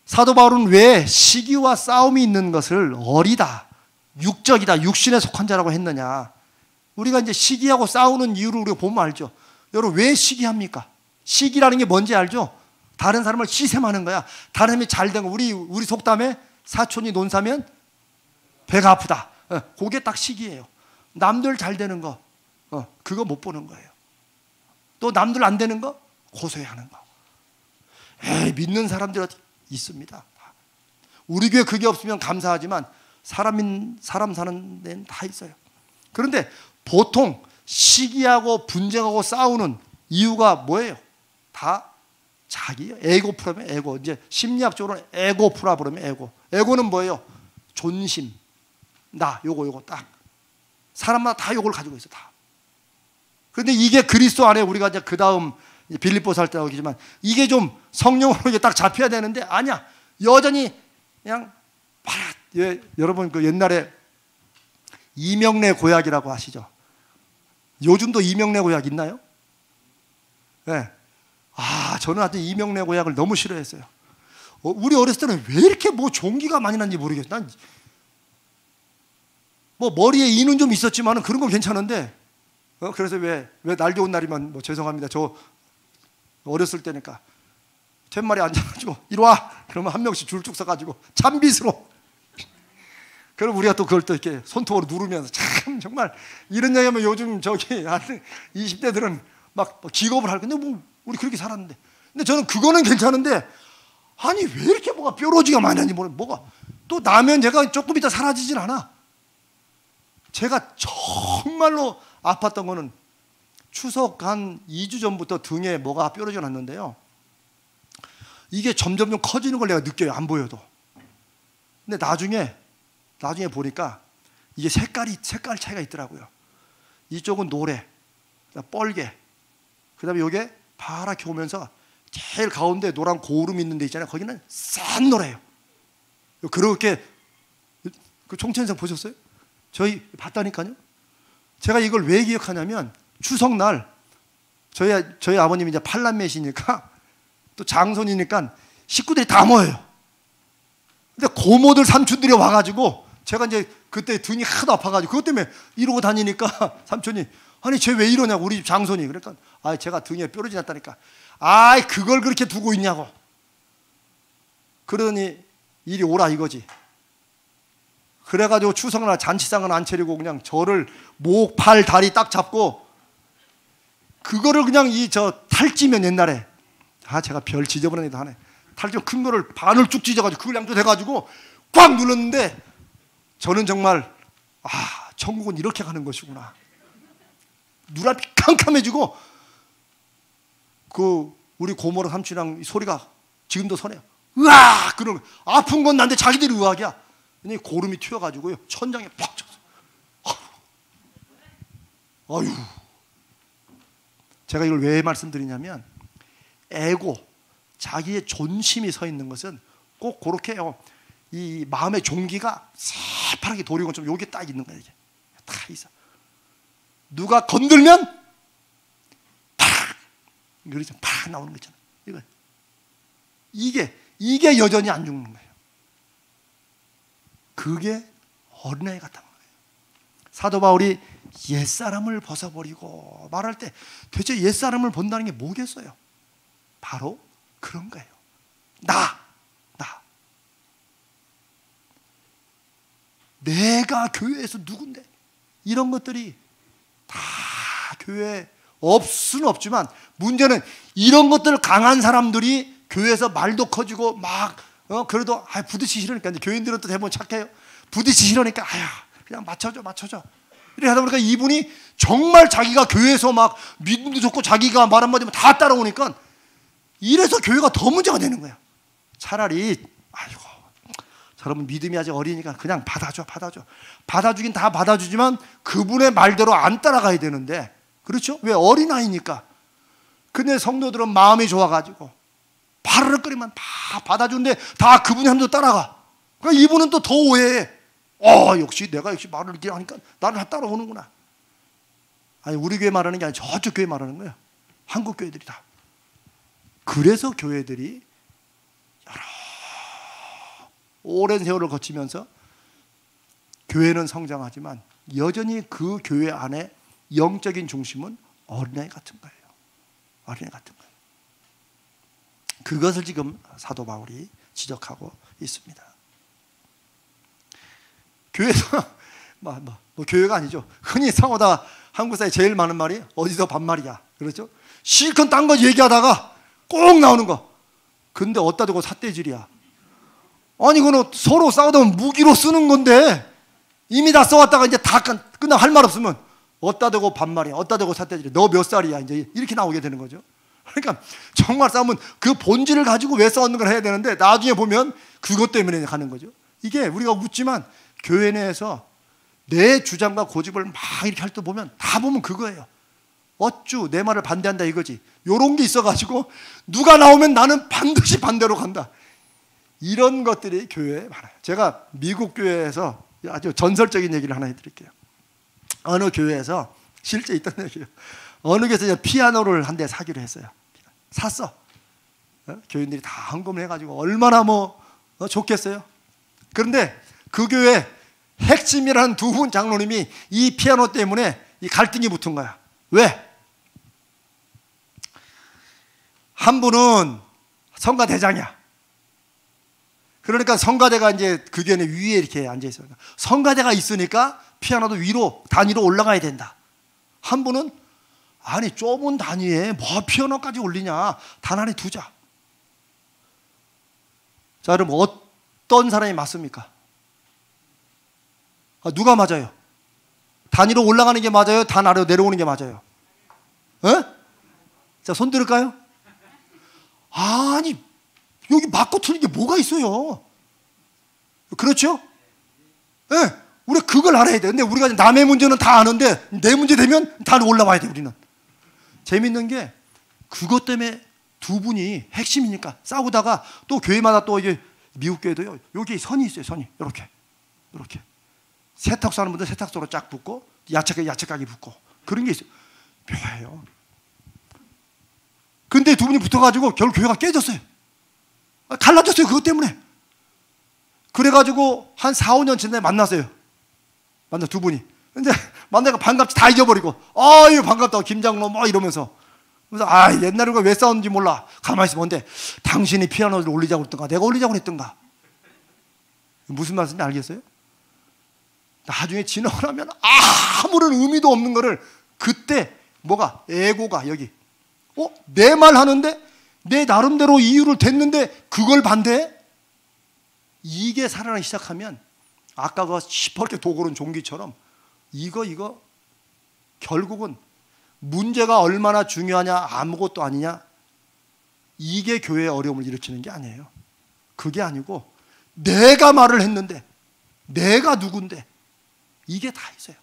사도 바울은 왜 시기와 싸움이 있는 것을 어리다, 육적이다, 육신에 속한 자라고 했느냐? 우리가 이제 시기하고 싸우는 이유를 우리가 보면 알죠. 여러분, 왜 시기합니까? 시기라는 게 뭔지 알죠? 다른 사람을 시샘하는 거야. 다른 사람이 잘된 거. 우리 속담에 사촌이 논사면 배가 아프다. 그게 딱 시기예요. 남들 잘 되는 거, 그거 못 보는 거예요. 또 남들 안 되는 거 고소해하는 거. 믿는 사람들 있습니다. 우리 교회 그게 없으면 감사하지만 사람 사는 데는 다 있어요. 그런데 보통 시기하고 분쟁하고 싸우는 이유가 뭐예요? 다 자기요. 에고프라면 에고. 이제 심리학적으로는 에고프라 부르면 에고. 에고는 뭐예요? 존심. 나 요거 딱. 사람마다 다 요걸 가지고 있어 다. 그런데 이게 그리스도 안에 우리가 이제 그 다음 빌립보서 할 때 나오겠지만 이게 좀 성령으로 이게 딱 잡혀야 되는데 아니야. 여전히 그냥 여러분 그 옛날에 이명래 고약이라고 아시죠? 요즘도 이명래 고약 있나요? 네. 저는 하여튼 이명래 고약을 너무 싫어했어요. 우리 어렸을 때는 왜 이렇게 뭐 종기가 많이 났는지 모르겠어요. 난 뭐 머리에 이는 좀 있었지만 그런 건 괜찮은데 그래서 왜 날 좋은 날이면 뭐 죄송합니다. 저 어렸을 때니까 툇말에 앉아가지고 이리 와 그러면 한 명씩 줄 쭉 서가지고 참빗으로 그럼 우리가 또 그걸 또 이렇게 손톱으로 누르면서 참 정말 이런 얘기하면 요즘 저기 20대들은 막 기겁을 할 건데 뭐 우리 그렇게 살았는데 근데 저는 그거는 괜찮은데 아니 왜 이렇게 뭐가 뾰루지가 많이 나는지 모르겠어요. 뭐가 또 나면 제가 조금 이따 사라지진 않아. 제가 정말로 아팠던 거는 추석 한 2주 전부터 등에 뭐가 뾰루지가 났는데요. 이게 점점 커지는 걸 내가 느껴요. 안 보여도. 근데 나중에 보니까 이게 색깔 차이가 있더라고요. 이쪽은 노래, 뻘게, 그 다음에 이게 파랗게 오면서 제일 가운데 노란 고울음 있는 데 있잖아요. 거기는 싼 노래예요. 그렇게 그 총천성 보셨어요? 저희 봤다니까요. 제가 이걸 왜 기억하냐면 추석날 저희 아버님이 이제 팔남매시니까 또 장손이니까 식구들이 다 모여요. 근데 고모들 삼촌들이 와가지고 제가 이제 그때 등이 하도 아파가지고 그것 때문에 이러고 다니니까 삼촌이 아니 쟤 왜 이러냐고 우리 집 장손이 그러니까 제가 등에 뾰루지 났다니까 그걸 그렇게 두고 있냐고 그러더니 이리 오라 이거지. 그래가지고 추석날 잔치상은 안 차리고 그냥 저를 목, 팔, 다리 딱 잡고 그거를 그냥 탈찌면 옛날에 제가 별 지저분한 애도 하네. 탈찌면 큰 거를 반을 쭉 찢어가지고 그걸 양쪽해가지고 꽉 눌렀는데 저는 정말 천국은 이렇게 가는 것이구나. 눈앞이 캄캄해지고 우리 고모랑 삼촌이랑 소리가 지금도 서네요. 으악! 그런 아픈 건 난데 자기들이 의학이야. 고름이 튀어가지고요 천장에 팍 쳤어. 아유, 제가 이걸 왜 말씀드리냐면 에고, 자기의 존심이 서 있는 것은 꼭 그렇게요. 이 마음의 종기가 새파랗게 도리는 것처럼 여기 딱 있는 거예요. 이게 다 있어. 누가 건들면 팍, 그렇죠. 팍 나오는 거 있잖아요. 이게 여전히 안 죽는 거예요. 그게 어린아이 같다는 거예요. 사도 바울이 옛사람을 벗어버리고 말할 때 대체 옛사람을 본다는 게 뭐겠어요? 바로 그런 거예요. 나. 내가 교회에서 누군데? 이런 것들이 다 교회에 없을 수는 없지만 문제는 이런 것들 강한 사람들이 교회에서 말도 커지고 막 그래도 부딪히기 싫으니까, 이제 교인들은 또 대부분 착해요. 부딪히기 싫으니까 그냥 맞춰줘 이렇게 하다 보니까 이분이 정말 자기가 교회에서 막 믿음도 좋고 자기가 말 한마디면 다 따라오니까 이래서 교회가 더 문제가 되는 거야. 차라리 저러면 믿음이 아직 어리니까 그냥 받아주긴 다 받아주지만 그분의 말대로 안 따라가야 되는데, 그렇죠? 왜? 어린아이니까. 근데 성도들은 마음이 좋아가지고 바르륵거리면 다 받아주는데 다 그분이 하는 대로 따라가. 그러니까 이분은 또 더 오해해. 역시 내가 말을 이렇게 하니까 나를 다 따라오는구나. 아니, 우리 교회 말하는 게 아니라 저쪽 교회 말하는 거예요. 한국 교회들이 다. 그래서 교회들이 여러 오랜 세월을 거치면서 교회는 성장하지만 여전히 그 교회 안에 영적인 중심은 어린아이 같은 거예요. 어린아이 같은 거예요. 그것을 지금 사도 바울이 지적하고 있습니다. 교회에서 뭐 교회가 아니죠. 흔히 상호다 한국 사회에 제일 많은 말이 어디서 반말이야. 그렇죠? 실컷 딴 거 얘기하다가 꼭 나오는 거. 근데 어디다 대고 삿대질이야. 아니, 그거는 서로 싸우다 보면 무기로 쓰는 건데 이미 다 써왔다가 이제 다 끝나 할 말 없으면 어디다 대고 반말이야. 어디다 대고 삿대질이야. 너 몇 살이야. 이제 이렇게 나오게 되는 거죠. 그러니까 정말 싸우면 그 본질을 가지고 왜 싸우는 걸 해야 되는데 나중에 보면 그것 때문에 가는 거죠. 이게 우리가 묻지만 교회 내에서 내 주장과 고집을 막 이렇게 할 때 보면 다 보면 그거예요. 어쭈 내 말을 반대한다 이거지. 요런 게 있어가지고 누가 나오면 나는 반드시 반대로 간다. 이런 것들이 교회에 많아요. 제가 미국 교회에서 아주 전설적인 얘기를 하나 해드릴게요. 어느 교회에서 실제 있던 얘기예요. 어느 교회에서 피아노를 한 대 사기로 했어요. 샀어. 교인들이 다 헌금을 해가지고 얼마나 좋겠어요. 그런데 그 교회 핵심이라는 두 분 장로님이 이 피아노 때문에 이 갈등이 붙은 거야. 왜? 한 분은 성가대장이야. 그러니까 성가대가 이제 그 교회 위에 이렇게 앉아 있어요. 성가대가 있으니까 피아노도 위로 단위로 올라가야 된다. 한 분은 아니 좁은 단위에 뭐 피아노까지 올리냐. 단 안에 두자. 자, 그럼 어떤 사람이 맞습니까? 누가 맞아요? 단위로 올라가는 게 맞아요? 단 아래로 내려오는 게 맞아요? 자, 손 들을까요? 아니, 여기 맞고 틀린 게 뭐가 있어요? 그렇죠? 네, 우리 그걸 알아야 돼. 근데 우리가 남의 문제는 다 아는데 내 문제 되면 다 올라와야 돼, 우리는. 재밌는 게 그것 때문에 두 분이 핵심이니까 싸우다가 또 교회마다 또 이제 미국 교회도요. 여기 선이 있어요, 선이. 이렇게. 세탁소 하는 분들 세탁소로 쫙 붙고 야채가게 붙고 그런 게 있어요. 묘해요. 근데 두 분이 붙어가지고 결국 교회가 깨졌어요. 갈라졌어요. 그것 때문에. 그래가지고 한 4, 5년 전에 만났어요. 두 분이. 근데 만나니까 반갑지 다 잊어버리고 아유 반갑다 김장로 이러면서. 그래서 옛날에 우리가 왜 싸웠는지 몰라. 가만히 있으면 뭔데 당신이 피아노를 올리자고 했던가 내가 올리자고 했던가. 무슨 말씀인지 알겠어요? 나중에 진행을 하면 아무런 의미도 없는 거를 그때 에고가 여기 내 말 하는데 내 나름대로 이유를 댔는데 그걸 반대해? 이게 살아나기 시작하면 아까 그 시퍼렇게 도구른 종기처럼 이거 결국은 문제가 얼마나 중요하냐 아무것도 아니냐 이게 교회의 어려움을 일으키는 게 아니에요. 그게 아니고 내가 말을 했는데 내가 누군데 이게 다 있어요.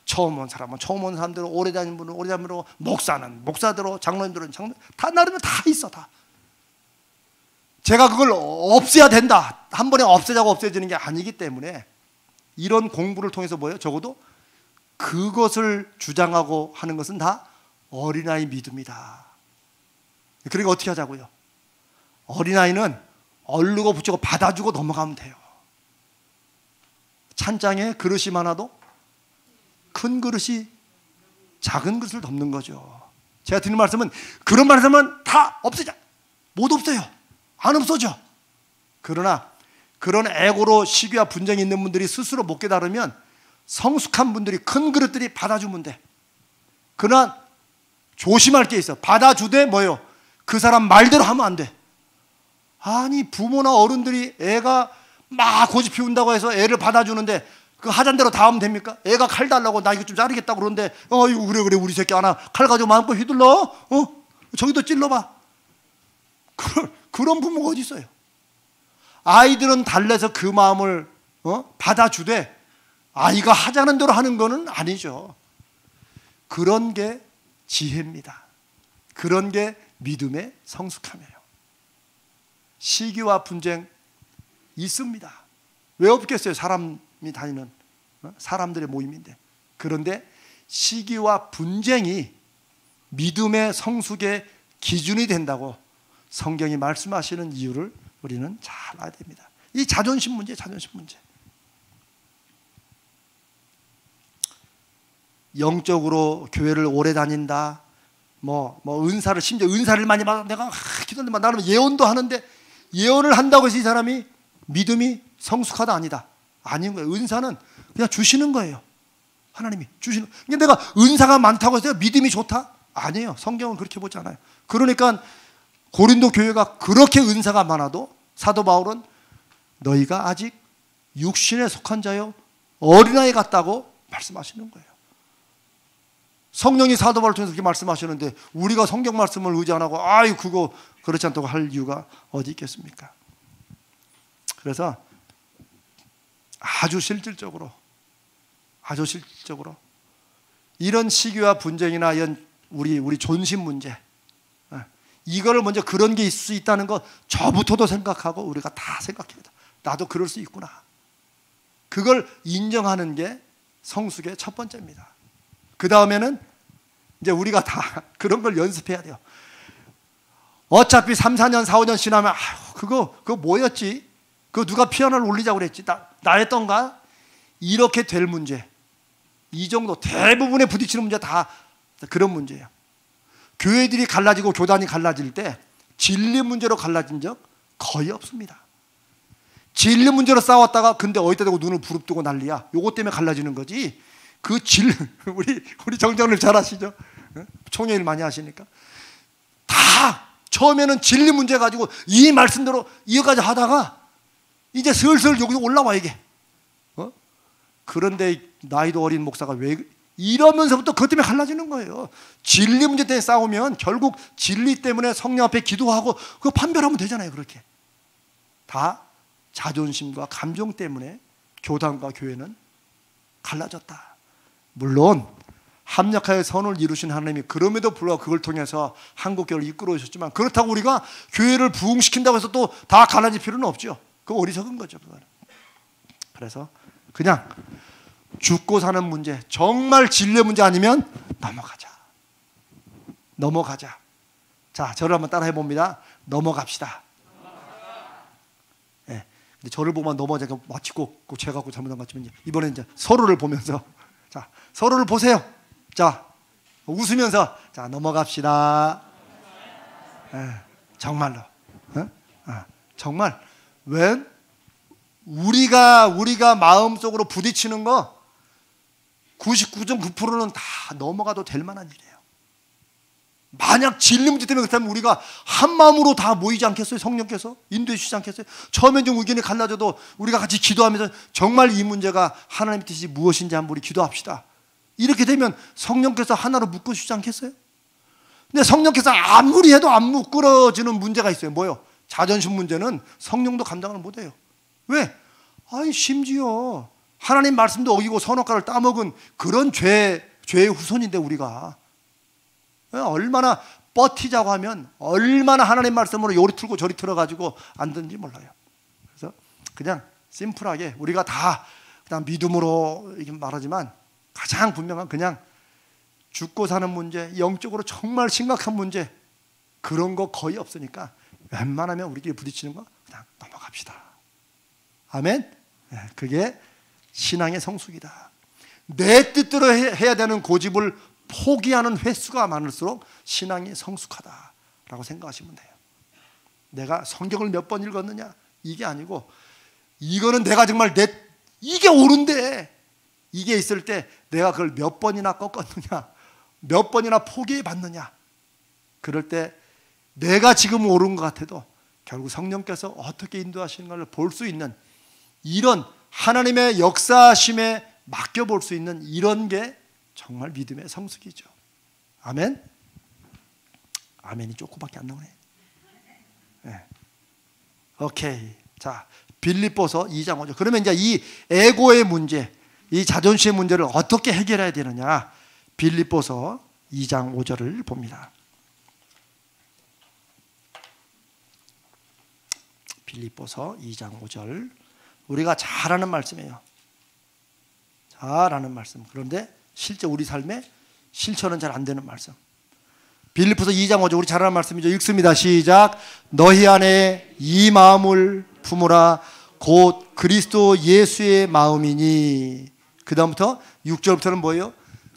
처음 온 사람은 처음 온 사람대로 오래 다닌 분은 오래 다닌 분으로 목사는 목사대로 장로님들은 장로 다 나름대로 다 있어 다. 제가 그걸 없애야 된다. 한 번에 없애자고 없애지는 게 아니기 때문에 이런 공부를 통해서 적어도 그것을 주장하고 하는 것은 다 어린아이 믿음이다. 그러니까 어떻게 하자고요? 어린아이는 얼르고 붙이고 받아주고 넘어가면 돼요. 찬장에 그릇이 많아도 큰 그릇이 작은 그릇을 덮는 거죠. 제가 드리는 말씀은 그런 말씀은 다 없애자. 못 없어요. 안 없어져. 그러나 그런 애고로 시기와 분쟁이 있는 분들이 스스로 못 깨달으면 성숙한 분들이 큰 그릇들이 받아주면 돼. 그러나 조심할 게 있어. 받아주되 뭐예요? 그 사람 말대로 하면 안 돼. 아니 부모나 어른들이 애가 막 고집 피운다고 해서 애를 받아주는데 그 하잔 대로 다 하면 됩니까? 애가 칼 달라고 나 이거 좀 자르겠다고 그러는데 이거 그래 우리 새끼 하나 칼 가지고 마음껏 휘둘러? 저기도 찔러봐. 그런 부모가 어디 있어요? 아이들은 달래서 그 마음을 받아주되 아이가 하자는 대로 하는 거는 아니죠. 그런 게 지혜입니다. 그런 게 믿음의 성숙함이에요. 시기와 분쟁 있습니다. 왜 없겠어요? 사람이 다니는 사람들의 모임인데. 그런데 시기와 분쟁이 믿음의 성숙의 기준이 된다고 성경이 말씀하시는 이유를 우리는 잘 알아야 됩니다. 이 자존심 문제, 자존심 문제. 영적으로 교회를 오래 다닌다. 은사를, 심지어 은사를 많이 받아. 내가 기도하는데 나는 예언도 하는데 예언을 한다고 해서 이 사람이 믿음이 성숙하다 아니다. 아닌 거예요. 은사는 그냥 주시는 거예요. 하나님이 주시는. 근데 내가 은사가 많다고 해서 믿음이 좋다? 아니에요. 성경은 그렇게 보지 않아요. 그러니까 고린도 교회가 그렇게 은사가 많아도 사도 바울은 너희가 아직 육신에 속한 자요 어린아이 같다고 말씀하시는 거예요. 성령이 사도 바울을 통해서 그렇게 말씀하시는데 우리가 성경 말씀을 의지 안 하고 그거 그렇지 않다고 할 이유가 어디 있겠습니까? 그래서 아주 실질적으로 이런 시기와 분쟁이나 이런 우리 존심 문제, 이거를 먼저 그런 게 있을 수 있다는 거 저부터도 생각하고 우리가 다 생각해야 돼. 나도 그럴 수 있구나. 그걸 인정하는 게 성숙의 첫 번째입니다. 그 다음에는 이제 우리가 다 그런 걸 연습해야 돼요. 어차피 3, 4년, 4, 5년 지나면 그거 뭐였지? 그거 누가 피아노를 올리자고 그랬지? 나였던가? 이렇게 될 문제. 이 정도 대부분의 부딪히는 문제 다 그런 문제예요. 교회들이 갈라지고 교단이 갈라질 때 진리 문제로 갈라진 적 거의 없습니다. 진리 문제로 싸웠다가 근데 어디다 대고 눈을 부릅뜨고 난리야. 요것 때문에 갈라지는 거지. 그 우리 정정님 잘 아시죠? 총회일 많이 하시니까 다 처음에는 진리 문제 가지고 이 말씀대로 이거까지 하다가 이제 슬슬 여기 올라와 이게. 그런데 나이도 어린 목사가 왜 이러면서부터 그것 때문에 갈라지는 거예요. 진리 문제 때문에 싸우면 결국 진리 때문에 성령 앞에 기도하고 그거 판별하면 되잖아요. 그렇게 다 자존심과 감정 때문에 교단과 교회는 갈라졌다. 물론 합력하여 선을 이루신 하나님이 그럼에도 불구하고 그걸 통해서 한국교회를 이끌어 오셨지만 그렇다고 우리가 교회를 부흥시킨다고 해서 또 다 갈라질 필요는 없죠. 그거 어리석은 거죠. 그거는. 그래서 그냥 죽고 사는 문제, 정말 진리의 문제 아니면 넘어가자. 자, 저를 한번 따라해 봅니다. 넘어갑시다. 네. 근데 저를 보면 넘어가니까 마치 꼭 제가 잘못한 것 같지만 이번에 이제 서로를 보면서 자, 서로를 보세요. 자, 웃으면서 자, 넘어갑시다. 네. 정말로. 정말 왜 우리가 마음속으로 부딪히는 거 99.9%는 다 넘어가도 될 만한 일이에요. 만약 진리 문제 때문에 그렇다면 우리가 한 마음으로 다 모이지 않겠어요? 성령께서 인도해 주시지 않겠어요? 처음엔 좀 의견이 갈라져도 우리가 같이 기도하면서 정말 이 문제가 하나님의 뜻이 무엇인지 한번 우리 기도합시다. 이렇게 되면 성령께서 하나로 묶어주시지 않겠어요? 근데 성령께서 아무리 해도 안 묶어지는 문제가 있어요. 뭐요? 자존심 문제는 성령도 감당을 못해요. 왜? 심지어 하나님 말씀도 어기고 선악과를 따먹은 그런 죄의 후손인데 우리가 얼마나 버티자고 하면 얼마나 하나님 말씀으로 요리 틀고 저리 틀어가지고 안 되는지 몰라요. 그래서 그냥 심플하게 우리가 다 그냥 믿음으로 이렇게 말하지만 가장 분명한 그냥 죽고 사는 문제, 영적으로 정말 심각한 문제 그런 거 거의 없으니까 웬만하면 우리끼리 부딪히는 거 그냥 넘어갑시다. 아멘? 그게 신앙의 성숙이다. 내 뜻대로 해야 되는 고집을 포기하는 횟수가 많을수록 신앙이 성숙하다라고 생각하시면 돼요. 내가 성경을 몇 번 읽었느냐? 이게 아니고 이거는 내가 정말 이게 옳은데, 이게 있을 때 내가 그걸 몇 번이나 꺾었느냐, 몇 번이나 포기해봤느냐. 그럴 때 내가 지금 옳은 것 같아도 결국 성령께서 어떻게 인도하시는 걸 볼 수 있는, 이런 하나님의 역사심에 맡겨볼 수 있는 이런 게 정말 믿음의 성숙이죠. 아멘? 아멘이 조금밖에 안 나오네. 네. 오케이. 자, 빌립보서 2장 5절. 그러면 이제 이 에고의 문제, 이 자존심의 문제를 어떻게 해결해야 되느냐? 빌립보서 2장 5절을 봅니다. 빌립보서 2장 5절. 우리가 잘 아는 말씀이에요. 잘 아는 말씀. 그런데 실제 우리 삶에 실천은 잘 안 되는 말씀. 빌립보서 2장 5절, 우리 잘 아는 말씀이죠. 읽습니다. 시작. 너희 안에 이 마음을 품으라. 곧 그리스도 예수의 마음이니. 그 다음부터 6절부터는 뭐예요?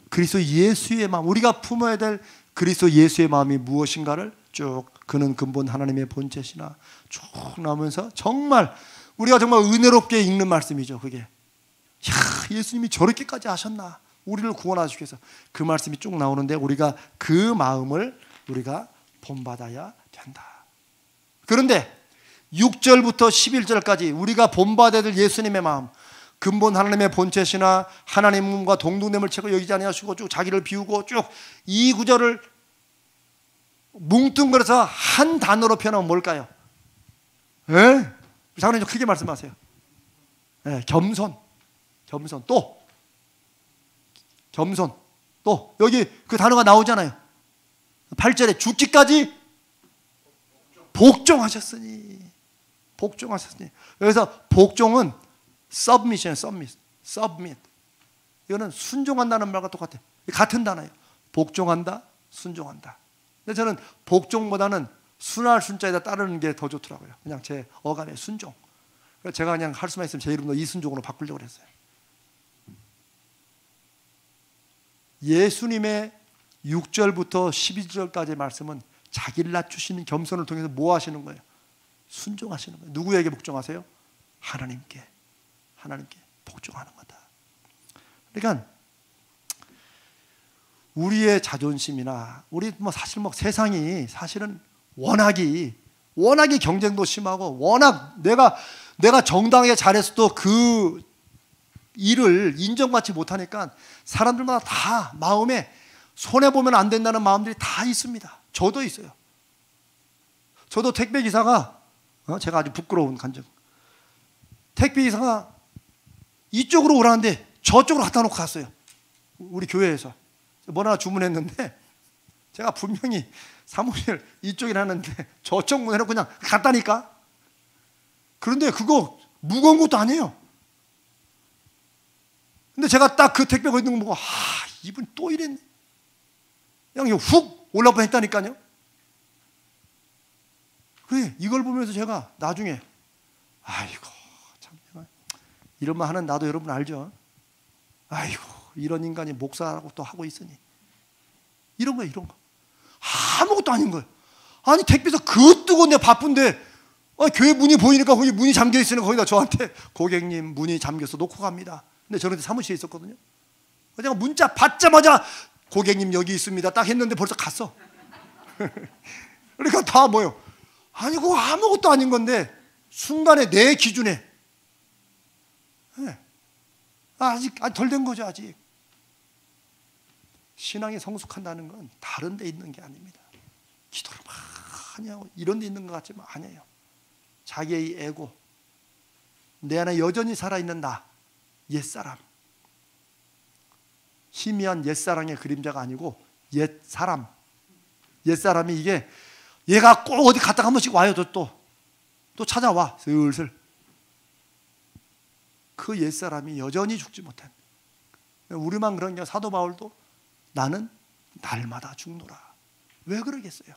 그리스도 예수의 마음. 우리가 품어야 될 그리스도 예수의 마음이 무엇인가를 쭉, 그는 근본 하나님의 본체시나 쭉 나오면서 정말 우리가 정말 은혜롭게 읽는 말씀이죠. 그게, 야, 예수님이 저렇게까지 하셨나, 우리를 구원하시기 위해서. 그 말씀이 쭉 나오는데 우리가 그 마음을 우리가 본받아야 된다. 그런데 6절부터 11절까지 우리가 본받아야 될 예수님의 마음, 근본 하나님의 본체시나 하나님과 동등됨을 채고 여기지 아니하시고 쭉 자기를 비우고, 쭉 이 구절을 뭉뚱그려서 한 단어로 표현하면 뭘까요? 장로님 좀 크게 말씀하세요. 겸손. 겸손. 또 겸손. 또 여기 그 단어가 나오잖아요. 8절에 죽기까지 복종하셨으니. 복종하셨으니. 여기서 복종은 submission, submit. 이거는 순종한다는 말과 똑같아요. 같은 단어예요. 복종한다, 순종한다. 근데 저는 복종보다는 순할 순자에다 따르는 게 더 좋더라고요. 그냥 제 어감에 순종. 그래서 제가 그냥 할 수만 있으면 제 이름도 이순종으로 바꾸려고 했어요. 예수님의 6절부터 12절까지의 말씀은 자기를 낮추시는 겸손을 통해서 뭐 하시는 거예요? 순종하시는 거예요. 누구에게 복종하세요? 하나님께. 하나님께 복종하는 거다. 그러니까 우리의 자존심이나 우리 사실 세상이 사실은 워낙이 경쟁도 심하고, 워낙 내가 정당하게 잘했어도 그 일을 인정받지 못하니까 사람들마다 다 마음에 손해보면 안 된다는 마음들이 다 있습니다. 저도 있어요. 저도 택배기사가, 제가 아주 부끄러운 감정, 택배기사가 이쪽으로 오라는데 저쪽으로 갖다 놓고 갔어요. 우리 교회에서 뭐 하나 주문했는데 제가 분명히 사무실 이쪽이라 하는데 저쪽 문 해놓고 그냥 갔다니까. 그런데 그거 무거운 것도 아니에요. 근데 제가 딱 그 택배 거기 있는 거 보고, 이분 또 이랬네. 그냥 훅 올라가 했다니까요. 그래, 이걸 보면서 제가 나중에, 아이고 참, 이런 말 하는 나도 여러분 알죠? 아이고, 이런 인간이 목사라고 또 하고 있으니. 이런 거예요, 이런 거. 아무것도 아닌 거예요. 아니, 택배에서 그 뜨거운데 바쁜데, 교회 문이 보이니까 거기 문이 잠겨 있으니까 거기다 저한테, 고객님 문이 잠겨서 놓고 갑니다. 근데 저는 사무실에 있었거든요. 제가 문자 받자마자 고객님 여기 있습니다 딱 했는데 벌써 갔어. 그러니까 다 뭐예요? 아니, 그거 아무것도 아닌 건데 순간에 내 기준에, 아직 덜 된 거죠. 아직. 신앙이 성숙한다는 건 다른 데 있는 게 아닙니다. 기도를 많이 하고 이런 데 있는 것 같지만 아니에요. 자기의 이 에고, 내 안에 여전히 살아있는 나, 옛사람, 희미한 옛사랑의 그림자가 아니고 옛사람. 옛사람이 이게, 얘가 꼭 어디 갔다가 한 번씩 와요. 또 찾아와 슬슬. 그 옛사람이 여전히 죽지 못한, 우리만 그런 게, 사도 바울도 나는 날마다 죽노라. 왜 그러겠어요?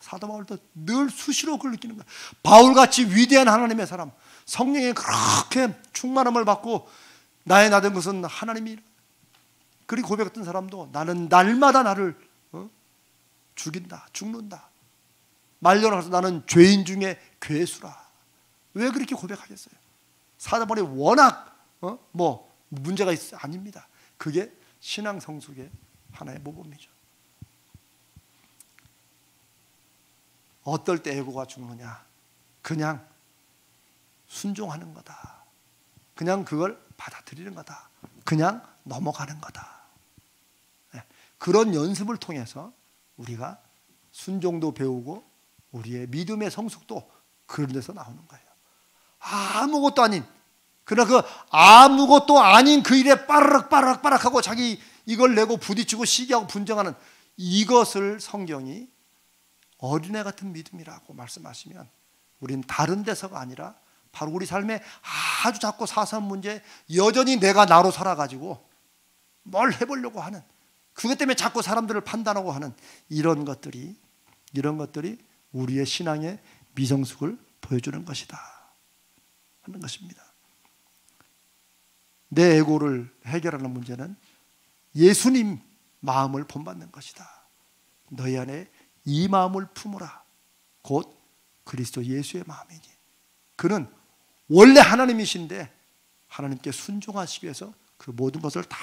사도 바울도 늘 수시로 그걸 느끼는 거예요. 바울같이 위대한 하나님의 사람, 성령에 그렇게 충만함을 받고 나의 나된 것은 하나님이, 그리고 고백했던 사람도 나는 날마다 나를 죽인다, 죽는다. 말려나서 나는 죄인 중에 괴수라. 왜 그렇게 고백하겠어요? 사자벌이 워낙 뭐 문제가 아닙니다. 그게 신앙 성숙의 하나의 모범이죠. 어떨 때 에고가 죽느냐? 그냥 순종하는 거다. 그냥 그걸 받아들이는 거다. 그냥 넘어가는 거다. 그런 연습을 통해서 우리가 순종도 배우고 우리의 믿음의 성숙도 그런 데서 나오는 거예요. 아무것도 아닌, 그러나 그 아무것도 아닌 그 일에 빠르락 하고 자기 이걸 내고 부딪히고 시기하고 분쟁하는 이것을 성경이 어린애 같은 믿음이라고 말씀하시면 우린 다른 데서가 아니라 바로 우리 삶에 아주 작고 사소한 문제, 여전히 내가 나로 살아가지고 뭘 해보려고 하는, 그것 때문에 자꾸 사람들을 판단하고 하는 이런 것들이 우리의 신앙의 미성숙을 보여주는 것이다 하는 것입니다. 내 에고를 해결하는 문제는 예수님 마음을 본받는 것이다. 너희 안에 이 마음을 품으라. 곧 그리스도 예수의 마음이니. 그는 원래 하나님이신데 하나님께 순종하시기 위해서 그 모든 것을 다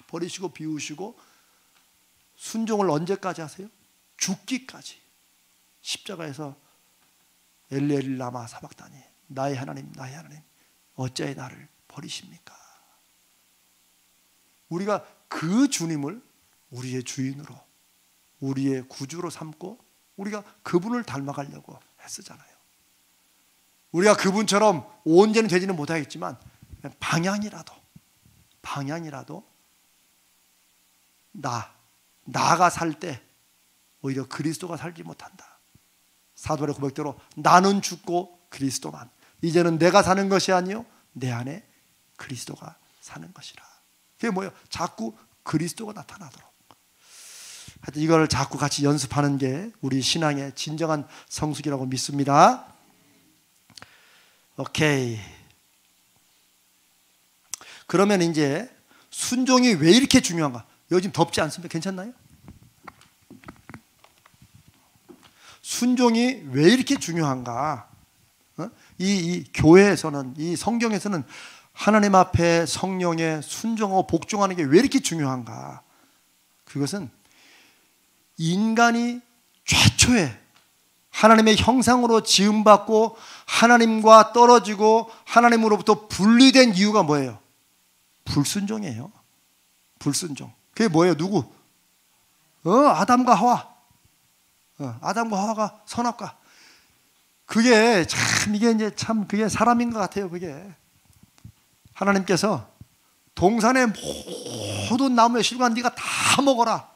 버리시고 비우시고 순종을 언제까지 하세요? 죽기까지. 십자가에서 엘리 라마 사박다니, 나의 하나님 어찌하여 나를 버리십니까? 우리가 그 주님을 우리의 주인으로, 우리의 구주로 삼고 우리가 그분을 닮아가려고 했었잖아요. 우리가 그분처럼 온전히 되지는 못하겠지만 방향이라도 나가 살 때 오히려 그리스도가 살지 못한다. 사도의 고백대로 나는 죽고 그리스도만, 이제는 내가 사는 것이 아니요 내 안에 그리스도가 사는 것이라. 그게 뭐예요? 자꾸 그리스도가 나타나도록. 하여튼 이걸 자꾸 같이 연습하는 게 우리 신앙의 진정한 성숙이라고 믿습니다. 오케이. 그러면 이제 순종이 왜 이렇게 중요한가? 요즘 덥지 않습니까? 괜찮나요? 순종이 왜 이렇게 중요한가? 이 교회에서는, 이 성경에서는 하나님 앞에 성령에 순종하고 복종하는 게 왜 이렇게 중요한가? 그것은 인간이 최초에 하나님의 형상으로 지음받고 하나님과 떨어지고 하나님으로부터 분리된 이유가 뭐예요? 불순종이에요. 불순종. 그게 뭐예요? 누구? 아담과 하와. 아담과 하와가 선악과. 그게 참, 이게 이제 참 그게 사람인 것 같아요. 그게 하나님께서 동산의 모든 나무의 실과 네가 다 먹어라.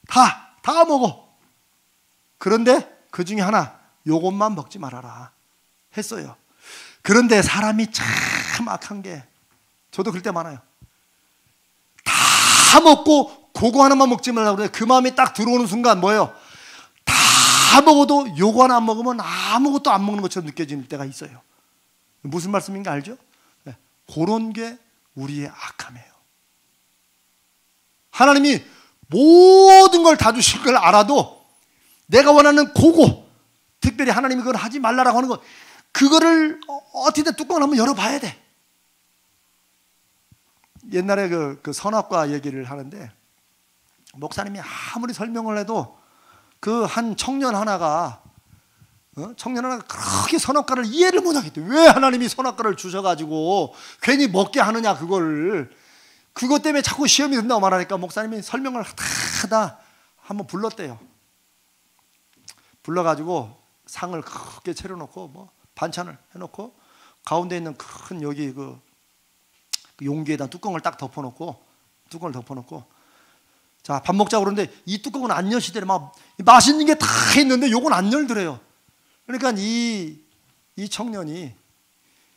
다 먹어. 그런데 그 중에 하나, 요것만 먹지 말아라 했어요. 그런데 사람이 참 악한 게, 저도 그럴 때 많아요. 다 먹고 그거 하나만 먹지 말라고 그래. 그 마음이 딱 들어오는 순간 뭐예요? 다 먹어도 요거 하나 안 먹으면 아무것도 안 먹는 것처럼 느껴지는 때가 있어요. 무슨 말씀인가 알죠? 네. 그런 게 우리의 악함이에요. 하나님이 모든 걸 다 주신 걸 알아도 내가 원하는 그거, 특별히 하나님이 그걸 하지 말라라고 하는 거, 그거를 어떻게든 뚜껑을 한번 열어봐야 돼. 옛날에 그 선악과 얘기를 하는데, 목사님이 아무리 설명을 해도 그 한 청년 하나가 그렇게 선악과를 이해를 못하겠대. 왜 하나님이 선악과를 주셔가지고 괜히 먹게 하느냐, 그것 때문에 자꾸 시험이 든다고 말하니까 목사님이 설명을 하다 한번 불렀대요. 불러가지고 상을 크게 차려놓고 뭐 반찬을 해놓고 가운데 있는 큰 여기 그 용기에다 뚜껑을 딱 덮어놓고 자, 밥 먹자고 그러는데 이 뚜껑은 안 여시더래. 막 맛있는 게 다 있는데 요건 안 열더래요. 그러니까 이 청년이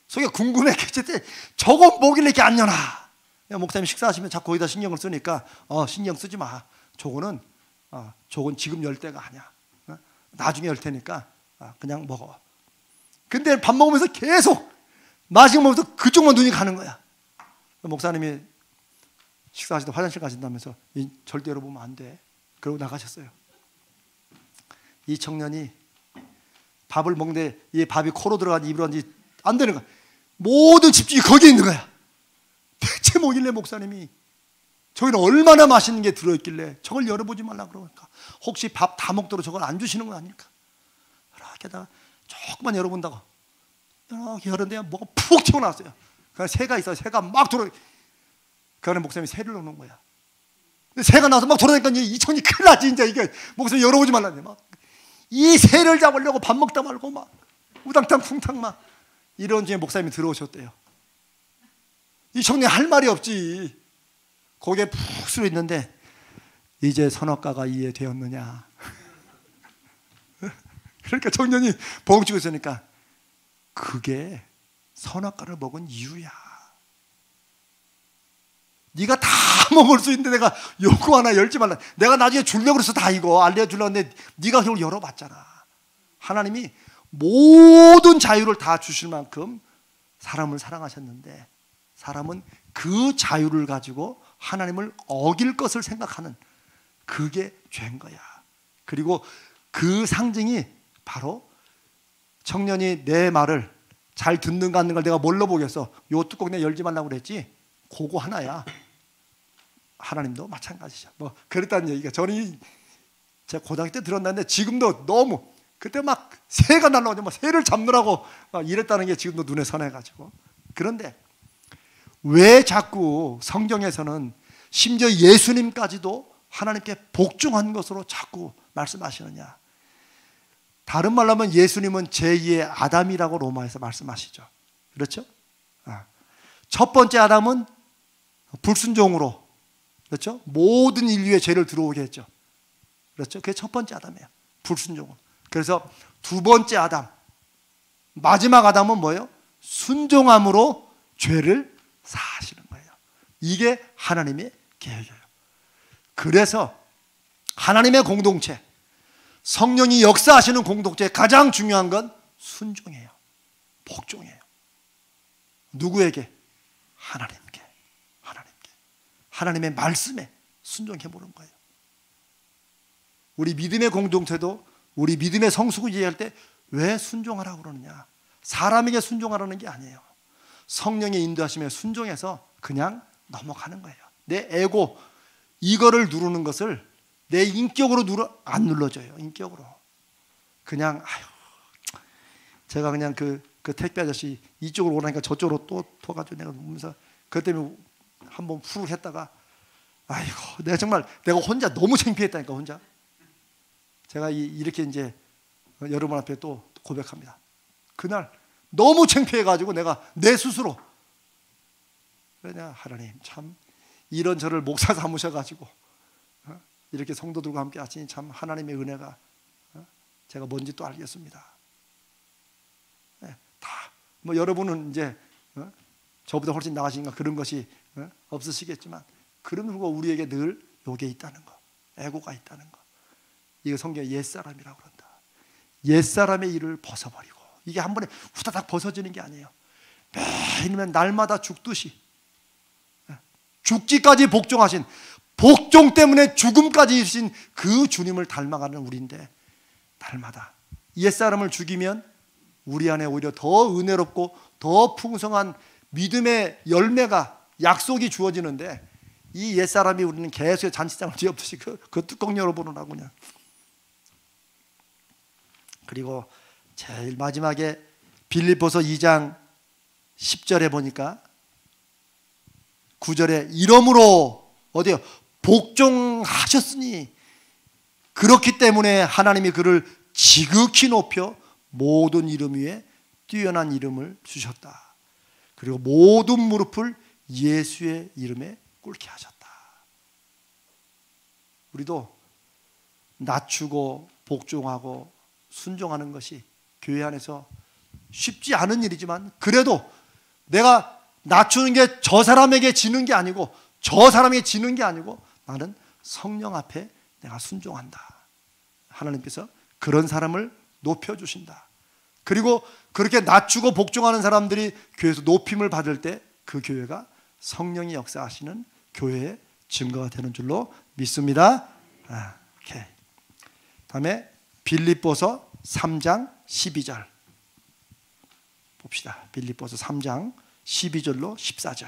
속에 궁금했겠지. 저건 뭐길래 이렇게 안 여나? 목사님 식사하시면 자꾸 거기다 신경을 쓰니까 신경 쓰지 마. 저건 지금 열 때가 아니야. 나중에 열 테니까 그냥 먹어. 근데 밥 먹으면서 계속 맛있게 먹으면서 그쪽만 눈이 가는 거야. 목사님이 식사하시다 화장실 가신다면서 절대 열어보면 안 돼. 그러고 나가셨어요. 이 청년이 밥을 먹는데 이 밥이 코로 들어가지 입으로 들어가지 안 되는 거야. 모든 집중이 거기에 있는 거야. 대체 뭐길래 목사님이 저기는 얼마나 맛있는 게 들어있길래 저걸 열어보지 말라 그러니까. 혹시 밥 다 먹도록 저걸 안 주시는 거 아닐까? 이렇게다가 조금만 열어본다고 이렇게 열었는데 뭐가 푹 튀어나왔어요. 그냥 새가 있어요. 새가 막 돌아. 그 안에 목사님이 새를 넣는 거야. 새가 나와서 막 돌아다니니까 이 천이 큰일 나지. 이제 이게 목사님 열어보지 말라네. 막 이 새를 잡으려고 밥 먹다 말고 막 우당탕 쿵탕 막 이런 중에 목사님이 들어오셨대요. 이 청년 할 말이 없지. 거기에 푹 쓰여 있는데 이제 선악과가 이해되었느냐. 그러니까 청년이 벙치고 있으니까 그게 선악과를 먹은 이유야. 네가 다 먹을 수 있는데 내가 요거 하나 열지 말라. 내가 나중에 주려고 그래서 다 이거 알려주려고 했는데 네가 그걸 열어봤잖아. 하나님이 모든 자유를 다 주실 만큼 사람을 사랑하셨는데 사람은 그 자유를 가지고 하나님을 어길 것을 생각하는 그게 죄인 거야. 그리고 그 상징이 바로 청년이 내 말을 잘 듣는가 안 듣는가 내가 뭘로 보겠어. 요 뚜껑 내가 열지 말라고 그랬지. 그거 하나야. 하나님도 마찬가지죠. 뭐 그랬다는 얘기가 저는 제가 고등학교 때 들었는데 지금도 너무 그때 막 새가 날라오죠. 막 새를 잡느라고 막 이랬다는 게 지금도 눈에 선해가지고. 그런데 왜 자꾸 성경에서는 심지어 예수님까지도 하나님께 복종한 것으로 자꾸 말씀하시느냐? 다른 말로 하면 예수님은 제2의 아담이라고 로마에서 말씀하시죠. 그렇죠? 첫 번째 아담은 불순종으로, 그렇죠? 모든 인류의 죄를 들어오게 했죠. 그렇죠? 그게 첫 번째 아담이에요. 불순종으로. 그래서 두 번째 아담, 마지막 아담은 뭐예요? 순종함으로 죄를 사하시는 거예요. 이게 하나님의 계획이에요. 그래서 하나님의 공동체, 성령이 역사하시는 공동체의 가장 중요한 건 순종이에요. 복종이에요. 누구에게? 하나님께. 하나님의 말씀에 순종해 보는 거예요. 우리 믿음의 공동체도 우리 믿음의 성숙을 이해할 때 왜 순종하라고 그러느냐? 사람에게 순종하라는 게 아니에요. 성령의 인도하심에 순종해서 그냥 넘어가는 거예요. 내 에고 이거를 누르는 것을 내 인격으로 안 눌러줘요. 인격으로 그냥 제가 그냥 그 택배 아저씨 이쪽으로 오라니까 저쪽으로 또 가지고 내가 보면서 그것 때문에 한번 푸르 했다가 아이고 내가 혼자 너무 창피했다니까. 혼자 제가 이렇게 이제 여러분 앞에 또 고백합니다. 그날 너무 창피해가지고 내가 내 스스로 왜냐 하나님 참 이런 저를 목사 삼으셔가지고 이렇게 성도들과 함께 하시니 참 하나님의 은혜가 제가 뭔지 또 알겠습니다. 다 뭐 여러분은 이제 저보다 훨씬 나으시니까 그런 것이 없으시겠지만 그런 후가 우리에게 늘 요게 있다는 거, 애고가 있다는 거. 이거 성경에 옛사람이라고 그런다. 옛사람의 일을 벗어버리고 이게 한 번에 후다닥 벗어지는 게 아니에요. 매일매일 날마다 죽듯이 죽기까지 복종하신 복종 때문에 죽음까지 이르신 그 주님을 닮아가는 우리인데 날마다 옛사람을 죽이면 우리 안에 오히려 더 은혜롭고 더 풍성한 믿음의 열매가 약속이 주어지는데 이 옛사람이 우리는 계속 잔치장을 뒤엎듯이 그 뚜껑 열어보느라고 그냥. 그리고 제일 마지막에 빌립보서 2장 10절에 보니까 9절에 이러므로 어디요? 복종하셨으니 그렇기 때문에 하나님이 그를 지극히 높여 모든 이름 위에 뛰어난 이름을 주셨다. 그리고 모든 무릎을 예수의 이름에 꿇게 하셨다. 우리도 낮추고 복종하고 순종하는 것이 교회 안에서 쉽지 않은 일이지만 그래도 내가 낮추는 게 저 사람에게 지는 게 아니고 저 사람에게 지는 게 아니고 나는 성령 앞에 내가 순종한다. 하나님께서 그런 사람을 높여주신다. 그리고 그렇게 낮추고 복종하는 사람들이 교회에서 높임을 받을 때 그 교회가 성령이 역사하시는 교회의 증거가 되는 줄로 믿습니다. 오케이. 다음에 빌립보서 3장 12절. 봅시다. 빌립보서 3장 12절로 14절.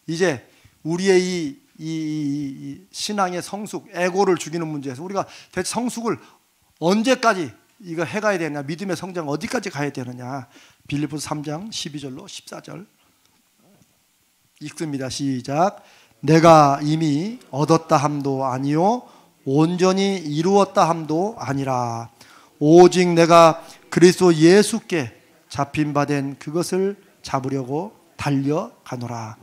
이제 우리의 이 신앙의 성숙, 에고를 죽이는 문제에서 우리가 대체 성숙을 언제까지 이거 해가야 되느냐, 믿음의 성장 어디까지 가야 되느냐. 빌립보서 3장 12절로 14절 읽습니다. 시작. 내가 이미 얻었다 함도 아니요 온전히 이루었다 함도 아니라 오직 내가 그리스도 예수께 잡힌 바 된 그것을 잡으려고 달려가노라.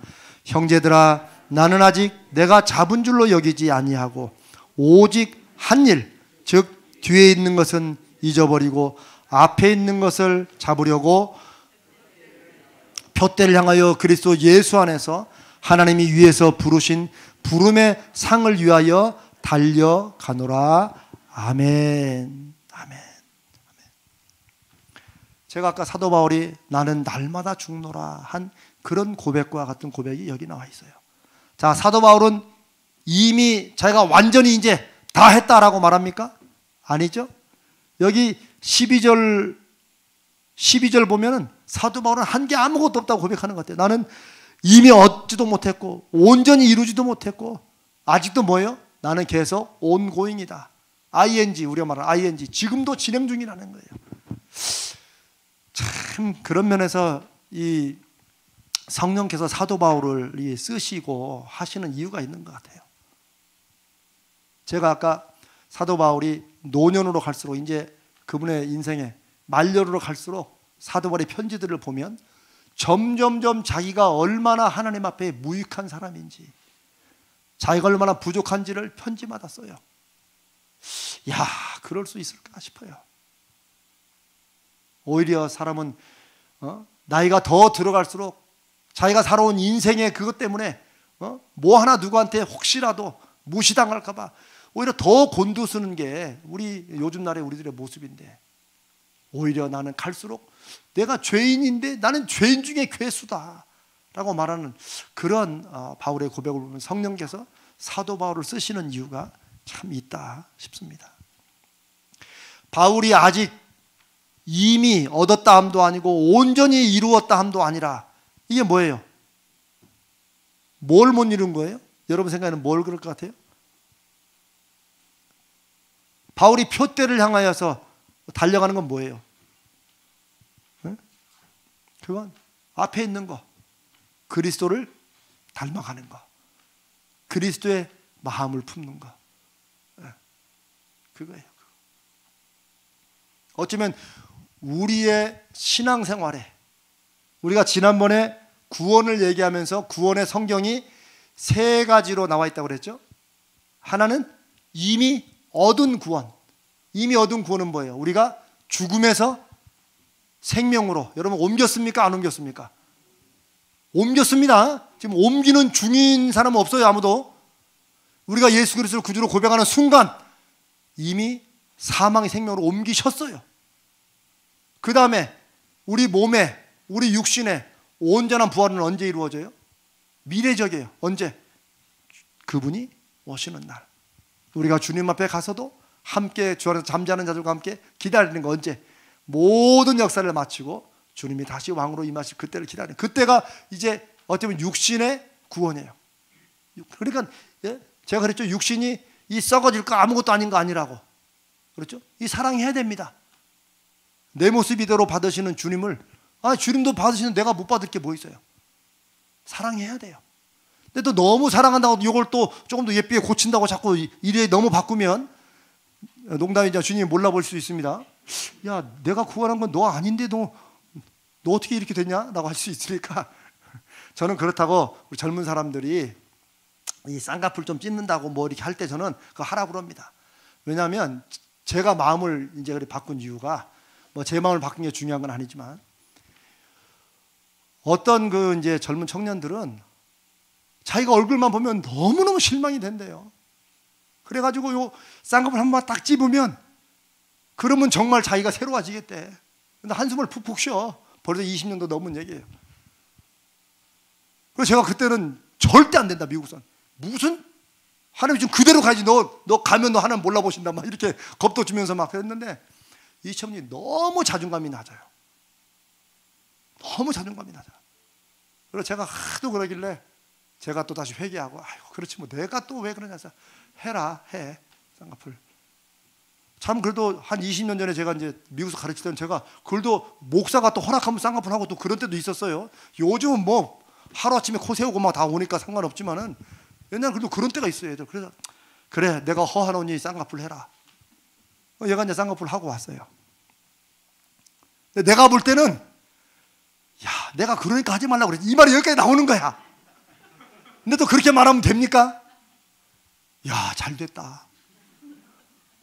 형제들아, 나는 아직 내가 잡은 줄로 여기지 아니하고 오직 한 일, 즉 뒤에 있는 것은 잊어버리고 앞에 있는 것을 잡으려고 푯대를 향하여 그리스도 예수 안에서 하나님이 위에서 부르신 부름의 상을 위하여 달려가노라. 아멘. 아멘. 제가 아까 사도 바울이 나는 날마다 죽노라 한 그런 고백과 같은 고백이 여기 나와 있어요. 자, 사도 바울은 이미 자기가 완전히 이제 다 했다라고 말합니까? 아니죠. 여기 12절 보면은 사도 바울은 한 게 아무것도 없다고 고백하는 것 같아요. 나는 이미 얻지도 못했고 온전히 이루지도 못했고 아직도 뭐예요? 나는 계속 ongoing이다. ing, 우리가 말하는 ing, 지금도 진행 중이라는 거예요. 참 그런 면에서 이 성령께서 사도 바울을 쓰시고 하시는 이유가 있는 것 같아요. 제가 아까 사도 바울이 노년으로 갈수록 이제 그분의 인생에 말년으로 갈수록 사도 바울의 편지들을 보면 점점점 자기가 얼마나 하나님 앞에 무익한 사람인지, 자기가 얼마나 부족한지를 편지마다 써요. 야, 그럴 수 있을까 싶어요. 오히려 사람은 나이가 더 들어갈수록 자기가 살아온 인생의 그것 때문에 뭐 하나 누구한테 혹시라도 무시당할까 봐 오히려 더 곤두서는 게 우리 요즘 날의 우리들의 모습인데, 오히려 나는 갈수록 내가 죄인인데 나는 죄인 중에 괴수다 라고 말하는 그런 바울의 고백을 보면 성령께서 사도 바울을 쓰시는 이유가 참 있다 싶습니다. 바울이 아직 이미 얻었다 함도 아니고 온전히 이루었다 함도 아니라, 이게 뭐예요? 뭘 못 이룬 거예요? 여러분 생각에는 뭘 그럴 것 같아요? 바울이 푯대를 향하여서 달려가는 건 뭐예요? 그건 앞에 있는 거, 그리스도를 닮아가는 거, 그리스도의 마음을 품는 거, 그거예요. 어쩌면 우리의 신앙생활에, 우리가 지난번에 구원을 얘기하면서 구원의 성경이 세 가지로 나와 있다고 그랬죠. 하나는 이미 얻은 구원. 이미 얻은 구원은 뭐예요? 우리가 죽음에서 생명으로, 여러분 옮겼습니까? 안 옮겼습니까? 옮겼습니다. 지금 옮기는 중인 사람은 없어요. 아무도. 우리가 예수 그리스도를 구주로 고백하는 순간 이미 사망의 생명으로 옮기셨어요. 그 다음에 우리 몸에, 우리 육신에 온전한 부활은 언제 이루어져요? 미래적이에요. 언제? 그분이 오시는 날. 우리가 주님 앞에 가서도 함께 주 안에서 잠자는 자들과 함께 기다리는 거 언제? 모든 역사를 마치고 주님이 다시 왕으로 임하실 그때를 기다리는, 그때가 이제 어떻게 보면 육신의 구원이에요. 그러니까 제가 그랬죠. 육신이 이 썩어질 거 아무것도 아닌 거 아니라고. 그렇죠? 이 사랑해야 됩니다. 내 모습 이대로 받으시는 주님을, 주님도 받으시는 내가 못 받을 게 뭐 있어요? 사랑해야 돼요. 근데 또 너무 사랑한다고 이걸 또 조금 더 예쁘게 고친다고 자꾸 이래 너무 바꾸면, 농담이죠. 주님이 몰라볼 수 있습니다. 야, 내가 구원한 건 너 아닌데 너 어떻게 이렇게 됐냐? 라고 할 수 있으니까 저는 그렇다고 우리 젊은 사람들이 이 쌍꺼풀 좀 찢는다고 뭐 이렇게 할 때 저는 그거 하라고 그럽니다. 왜냐하면 제가 마음을 이제 그래 바꾼 이유가, 뭐 제 마음을 바꾼 게 중요한 건 아니지만, 어떤 그 이제 젊은 청년들은 자기가 얼굴만 보면 너무너무 실망이 된대요. 그래가지고 요 쌍꺼풀 한 번 딱 찝으면 그러면 정말 자기가 새로워지겠대. 근데 한숨을 푹푹 쉬어. 벌써 20년도 넘은 얘기예요. 그래서 제가 그때는 절대 안 된다, 미국선. 무슨 하나님 지금 그대로 가야지. 너 가면 너 하나님 몰라보신다 막 이렇게 겁도 주면서 막 그랬는데, 이천이 너무 자존감이 낮아요. 너무 자존감이 낮아. 그래서 제가 하도 그러길래 제가 또 다시 회개하고, 아이고 그렇지 뭐 내가 또 왜 그러냐 해서 해라 해 쌍꺼풀. 참 그래도 한 20년 전에 제가 이제 미국에서 가르치던 제가 그래도 목사가 또 허락하면 쌍꺼풀 하고 또 그런 때도 있었어요. 요즘은 뭐 하루아침에 코 세우고 막 다 오니까 상관없지만은 옛날에 그래도 그런 때가 있어요 애들. 그래서 그래 내가 허하노니 쌍꺼풀 해라. 얘가 이제 쌍꺼풀 하고 왔어요. 근데 내가 볼 때는 야 내가 그러니까 하지 말라고 그랬지 이 말이 여기까지 나오는 거야. 근데 또 그렇게 말하면 됩니까? 야 잘됐다.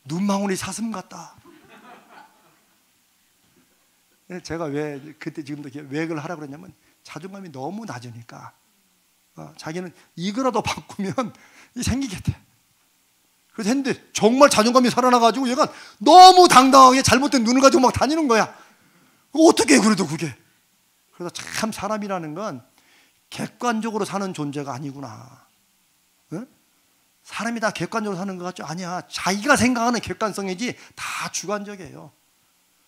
눈망울이 사슴 같다. 제가 왜 그때 지금도 왜 그걸 하라고 그랬냐면 자존감이 너무 낮으니까 자기는 이거라도 바꾸면 생기겠대. 그래서 했는데 정말 자존감이 살아나가지고 얘가 너무 당당하게 잘못된 눈을 가지고 막 다니는 거야. 어떻게 해 그래도 그게. 그래서 참 사람이라는 건 객관적으로 사는 존재가 아니구나. 응? 사람이 다 객관적으로 사는 것 같죠? 아니야. 자기가 생각하는 객관성이지 다 주관적이에요.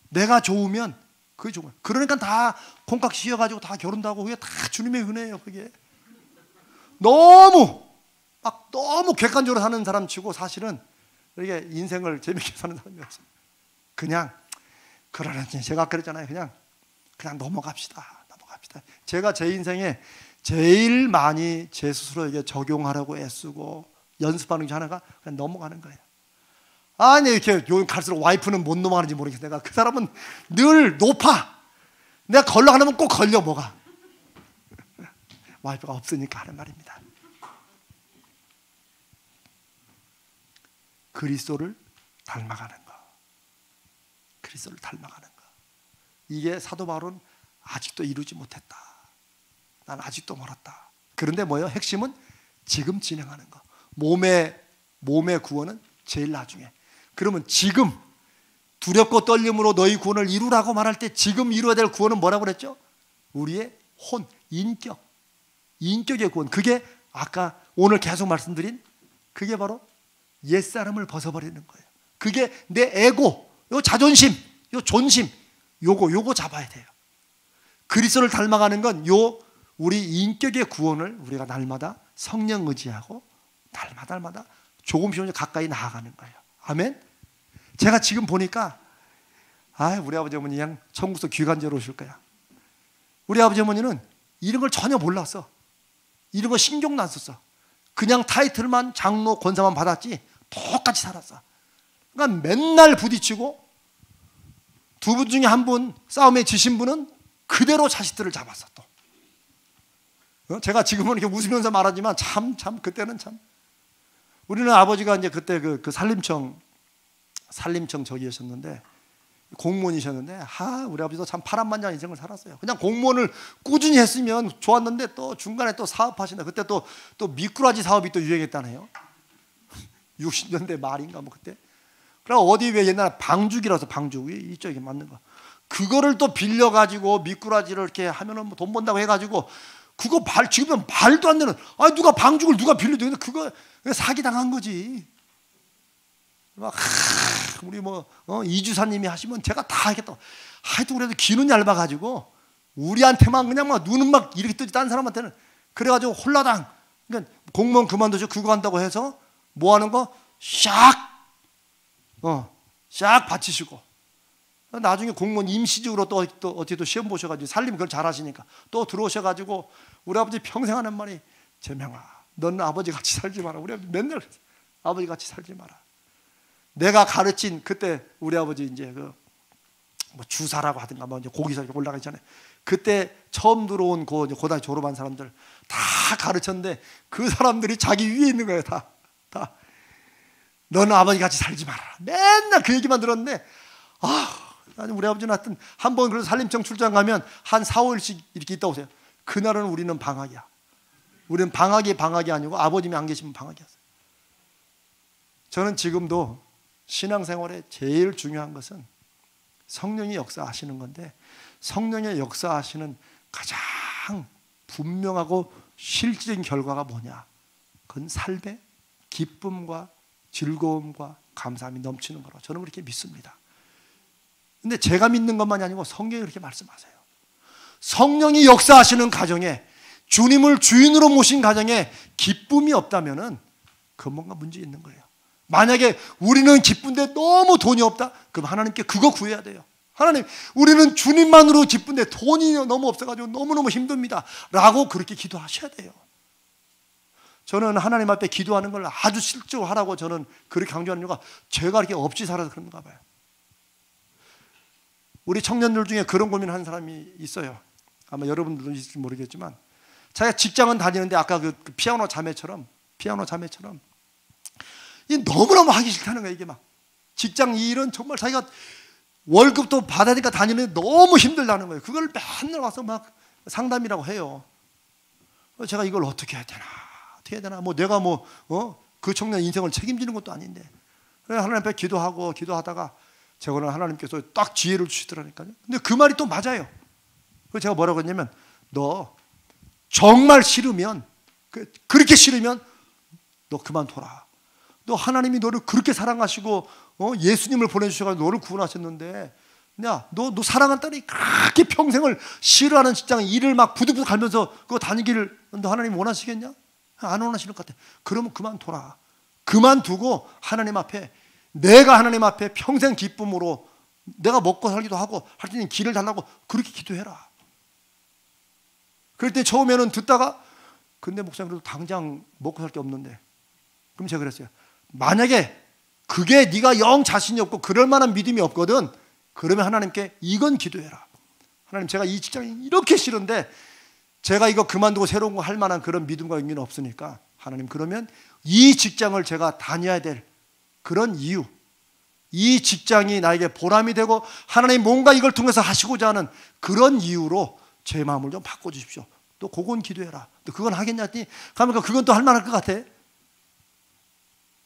내가 좋으면 그게 좋은 거야. 그러니까 다 콩깍 씌워가지고 다 결혼도 하고 그게 다 주님의 은혜예요. 그게 너무 객관적으로 사는 사람 치고 사실은 이렇게 인생을 재밌게 사는 사람이 없어요. 그냥 그러는지 제가 그랬잖아요. 그냥 넘어갑시다. 제가 제 인생에 제일 많이 제 스스로에게 적용하려고 애쓰고 연습하는 게 하나가 그냥 넘어가는 거예요. 아니 이렇게 요즘 갈수록 와이프는 못 넘어가는지 모르겠어. 내가 그 사람은 늘 높아. 내가 걸려 하면 꼭 걸려 뭐가. 와이프가 없으니까 하는 말입니다. 그리스도를 닮아가는 거. 그리스도를 닮아가는 거. 이게 사도 바울은 아직도 이루지 못했다. 난 아직도 멀었다. 그런데 뭐예요? 핵심은 지금 진행하는 거. 몸의 구원은 제일 나중에. 그러면 지금 두렵고 떨림으로 너희 구원을 이루라고 말할 때 지금 이루어야 될 구원은 뭐라고 그랬죠? 우리의 인격의 구원. 그게 아까 오늘 계속 말씀드린 그게 바로 옛사람을 벗어버리는 거예요. 그게 내 에고, 요 자존심, 요 존심, 요거 잡아야 돼요. 그리스도를 닮아가는 건 요 우리 인격의 구원을 우리가 날마다 성령 의지하고 날마다 조금씩 가까이 나아가는 거예요. 아멘. 제가 지금 보니까 우리 아버지 어머니 그냥 천국에서 귀간제로 오실 거야. 우리 아버지 어머니는 이런 걸 전혀 몰랐어. 이런 거 신경도 안 썼어. 그냥 타이틀만 장로 권사만 받았지 똑같이 살았어. 그러니까 맨날 부딪히고 두 분 중에 한 분 싸움에 지신 분은 그대로 자식들을 잡았어 또. 제가 지금은 이렇게 웃으면서 말하지만 참 그때는 참 우리는 아버지가 이제 그때 그 산림청 저기였었는데 공무원이셨는데 우리 아버지도 참 파란만장 인생을 살았어요. 그냥 공무원을 꾸준히 했으면 좋았는데 또 중간에 또 사업하신다. 그때 또 미꾸라지 사업이 또 유행했다네요. 60년대 말인가 뭐 그때. 그럼 어디 왜 옛날에 방죽이라서 방죽 이쪽에 맞는 거. 그거를 또 빌려가지고 미꾸라지를 이렇게 하면은 뭐 돈 번다고 해가지고 그거 지금은 말도 안 되는 누가 방죽을 누가 빌려주는데 그거 사기 당한 거지. 막 우리 이주사님이 하시면 제가 다 하겠다. 하여튼 그래도 귀는 얇아가지고 우리한테만 그냥 막 눈은 막 이렇게 뜨지 딴 사람한테는 그래가지고 홀라당. 그러니까 공무원 그만두죠. 그거 한다고 해서 뭐 하는 거 샥 바치시고 나중에 공무원 임시직으로 또 어떻게 또 시험 보셔가지고 살림 그걸 잘하시니까 또 들어오셔가지고 우리 아버지 평생 하는 말이 재명아 너는 아버지 같이 살지 마라. 우리 아버지 맨날 그랬어. 아버지 같이 살지 마라. 내가 가르친 그때 우리 아버지 이제 뭐 주사라고 하든가 뭐 이제 고기사 올라가기 전에 그때 처음 들어온 고등학교 졸업한 사람들 다 가르쳤는데 그 사람들이 자기 위에 있는 거예요. 다 너는 아버지 같이 살지 마라. 맨날 그 얘기만 들었는데 우리 아버지는 하여튼 한 번 그래서 산림청 출장 가면 한 4, 5일씩 이렇게 있다 오세요. 그날은 우리는 방학이야. 우리는 방학이 아니고 아버님이 안 계시면 방학이었어요. 저는 지금도 신앙생활에 제일 중요한 것은 성령이 역사하시는 건데 성령의 역사하시는 가장 분명하고 실질적인 결과가 뭐냐? 그건 삶의 기쁨과 즐거움과 감사함이 넘치는 거라고 저는 그렇게 믿습니다. 근데 제가 믿는 것만이 아니고 성경이 그렇게 말씀하세요. 성령이 역사하시는 가정에, 주님을 주인으로 모신 가정에 기쁨이 없다면은 그건 뭔가 문제 있는 거예요. 만약에 우리는 기쁜데 너무 돈이 없다, 그럼 하나님께 그거 구해야 돼요. 하나님, 우리는 주님만으로 기쁜데 돈이 너무 없어가지고 너무너무 힘듭니다 라고 그렇게 기도하셔야 돼요. 저는 하나님 앞에 기도하는 걸 아주 실제로 하라고 저는 그렇게 강조하는 이유가 제가 이렇게 없이 살아서 그런가 봐요. 우리 청년들 중에 그런 고민을 하는 사람이 있어요. 아마 여러분들도 있을지 모르겠지만, 자기가 직장은 다니는데 아까 그 피아노 자매처럼 이 너무너무 하기 싫다는 거예요. 이게 막 직장 일은 정말 자기가 월급도 받아니까 다니는데 너무 힘들다는 거예요. 그걸 맨날 와서 막 상담이라고 해요. 제가 이걸 어떻게 해야 되나 뭐 내가 그 청년 인생을 책임지는 것도 아닌데, 하나님 앞에 기도하다가 저거는 하나님께서 딱 지혜를 주시더라니까요. 근데 그 말이 또 맞아요. 그래서 제가 뭐라고 했냐면, 너 정말 싫으면, 그렇게 싫으면 너 그만둬라. 너 하나님이 너를 그렇게 사랑하시고 예수님을 보내주셔서 너를 구원하셨는데, 야, 너 사랑한 딸이 그렇게 평생을 싫어하는 직장에 일을 막 부득부득 갈면서 그거 다니기를 너 하나님 원하시겠냐? 안 원하시는 것 같아. 그러면 그만둬라. 그만두고 내가 하나님 앞에 평생 기쁨으로 내가 먹고 살기도 하고 할 수 있는 길을 달라고 그렇게 기도해라. 그럴 때 처음에는 듣다가, 근데 목사님 그래도 당장 먹고 살 게 없는데. 그럼 제가 그랬어요. 만약에 그게 네가 영 자신이 없고 그럴 만한 믿음이 없거든, 그러면 하나님께 이건 기도해라. 하나님, 제가 이 직장이 이렇게 싫은데 제가 이거 그만두고 새로운 거 할 만한 그런 믿음과 용기는 없으니까, 하나님, 그러면 이 직장을 제가 다녀야 될 그런 이유, 이 직장이 나에게 보람이 되고 하나님 뭔가 이걸 통해서 하시고자 하는 그런 이유로 제 마음을 좀 바꿔주십시오. 또 그건 기도해라. 또 그건 하겠냐 했더니, 그러니까 그건 또 할 만할 것 같아.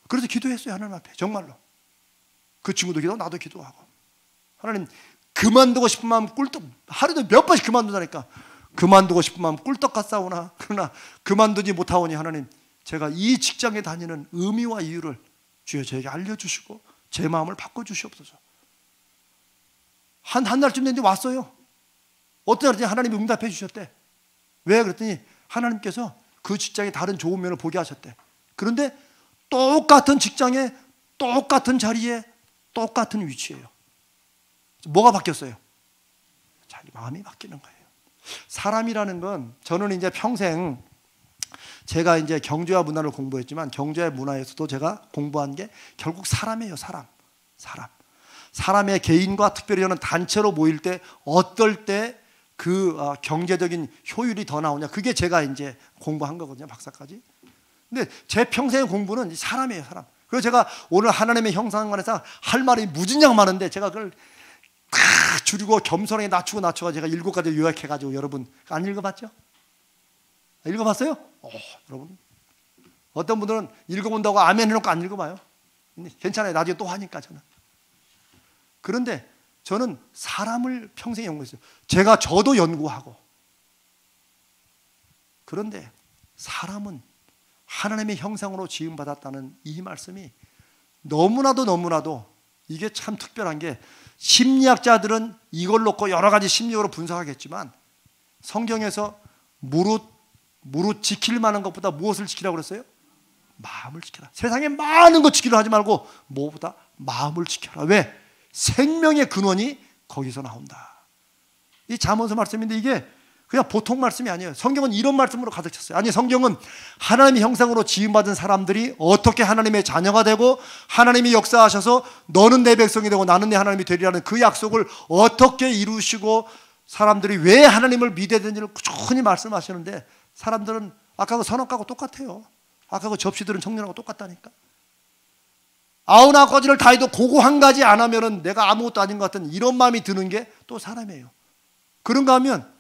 그래서 기도했어요. 하나님 앞에 정말로. 그 친구도 기도하고 나도 기도하고, 하나님, 그만두고 싶은 마음 꿀떡, 하루도 몇 번씩 그만두다니까. 그만두고 싶은 마음 꿀떡 같사오나, 그러나 그만두지 못하오니 하나님, 제가 이 직장에 다니는 의미와 이유를 주여 저에게 알려주시고 제 마음을 바꿔주시옵소서. 한 달쯤 됐는데 왔어요. 어떤 날인지 하나님이 응답해 주셨대. 왜? 그랬더니 하나님께서 그 직장의 다른 좋은 면을 보게 하셨대. 그런데 똑같은 직장에, 똑같은 자리에, 똑같은 위치예요. 뭐가 바뀌었어요? 자기 마음이 바뀌는 거예요. 사람이라는 건, 저는 이제 평생 제가 이제 경제와 문화를 공부했지만 경제와 문화에서도 제가 공부한 게 결국 사람이에요. 사람의 개인과 특별히 저는 단체로 모일 때 어떨 때 그 경제적인 효율이 더 나오냐, 그게 제가 이제 공부한 거거든요, 박사까지. 근데 제 평생의 공부는 사람이에요, 사람. 그래서 제가 오늘 하나님의 형상관에서 할 말이 무진장 많은데 제가 그걸 다 줄이고 겸손하게 낮추고 제가 7가지 요약해가지고, 여러분 안 읽어봤죠? 읽어봤어요? 여러분, 어떤 분들은 읽어본다고 아멘 해놓고 안 읽어봐요. 괜찮아요. 나중에 또 하니까 저는. 그런데 저는 사람을 평생 연구했어요. 저도 연구하고. 그런데 사람은 하나님의 형상으로 지음받았다는 이 말씀이 너무나도 이게 참 특별한 게, 심리학자들은 이걸 놓고 여러 가지 심리학으로 분석하겠지만 성경에서 무릇 지킬 만한 것보다 무엇을 지키라고 그랬어요? 마음을 지켜라. 세상에 많은 거 지키려 하지 말고 무엇보다 마음을 지켜라. 왜? 생명의 근원이 거기서 나온다. 이 잠언서 말씀인데 이게 그냥 보통 말씀이 아니에요. 성경은 이런 말씀으로 가득 찼어요. 아니, 성경은 하나님의 형상으로 지음받은 사람들이 어떻게 하나님의 자녀가 되고 하나님이 역사하셔서 너는 내 백성이 되고 나는 내 하나님이 되리라는 그 약속을 어떻게 이루시고 사람들이 왜 하나님을 믿어야 되는지를 꾸준히 말씀하시는데, 사람들은 아까 그 선악과하고 똑같아요. 아까 그 접시들은 청년하고 똑같다니까. 99가지를 다 해도 그거 한 가지 안 하면은 내가 아무것도 아닌 것 같은 이런 마음이 드는 게 또 사람이에요. 그런가 하면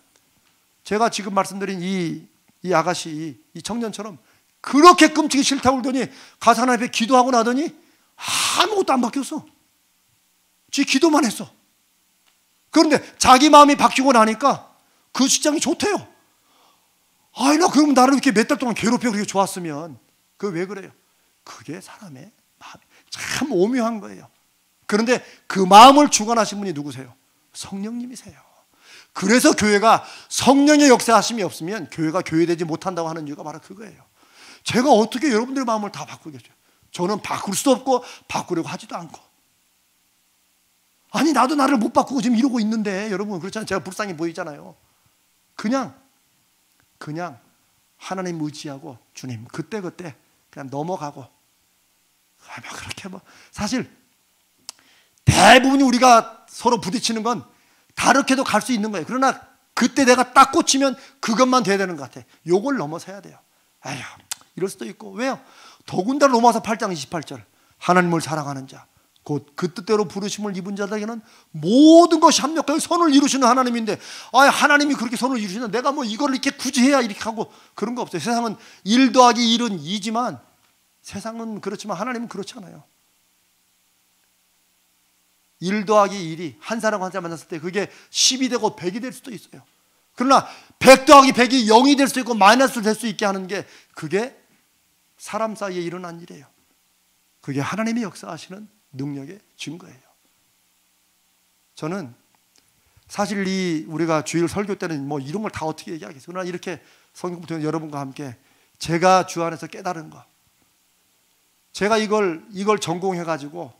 제가 지금 말씀드린 이 아가씨, 이 청년처럼 그렇게 끔찍이 싫다고 그러더니 가서 하나님 앞에 기도하고 나더니 아무것도 안 바뀌었어. 지 기도만 했어. 그런데 자기 마음이 바뀌고 나니까 그 직장이 좋대요. 나 그러면 나를 이렇게 몇 달 동안 괴롭혀 그렇게 좋았으면. 그게 왜 그래요? 그게 사람의 마음이 참 오묘한 거예요. 그런데 그 마음을 주관하신 분이 누구세요? 성령님이세요. 그래서 교회가 성령의 역사하심이 없으면 교회가 교회되지 못한다고 하는 이유가 바로 그거예요. 제가 어떻게 여러분들의 마음을 다 바꾸겠어요? 저는 바꿀 수도 없고 바꾸려고 하지도 않고. 아니 나도 나를 못 바꾸고 지금 이러고 있는데 여러분 그렇잖아요. 제가 불쌍히 보이잖아요. 그냥 하나님 의지하고 주님 그때그때 그냥 넘어가고 그렇게 사실 대부분이 우리가 서로 부딪히는 건 다르게도 갈 수 있는 거예요. 그러나 그때 내가 딱 꽂히면 그것만 돼야 되는 것 같아. 요걸 넘어서야 돼요. 아휴 이럴 수도 있고. 왜요? 더군다나 로마서 8장 28절 하나님을 사랑하는 자 곧 그 뜻대로 부르심을 입은 자들에게는 모든 것이 합력하여 선을 이루시는 하나님인데 하나님이 그렇게 선을 이루시는 내가 이걸 이렇게 굳이 해야 이렇게 하고 그런 거 없어요. 세상은 1 더하기 1은 2지만 세상은 그렇지만 하나님은 그렇지 않아요. 1 더하기 1이 한 사람과 한 사람 만났을 때 그게 10이 되고 100이 될 수도 있어요. 그러나 100 더하기 100이 0이 될 수도 있고 마이너스로 될 수 있게 하는 게 그게 사람 사이에 일어난 일이에요. 그게 하나님이 역사하시는 능력의 증거예요. 저는 사실 우리가 주일 설교 때는 이런 걸 다 어떻게 얘기하겠어요. 그러나 이렇게 성경 통해서 여러분과 함께 제가 주 안에서 깨달은 거, 제가 이걸 전공해가지고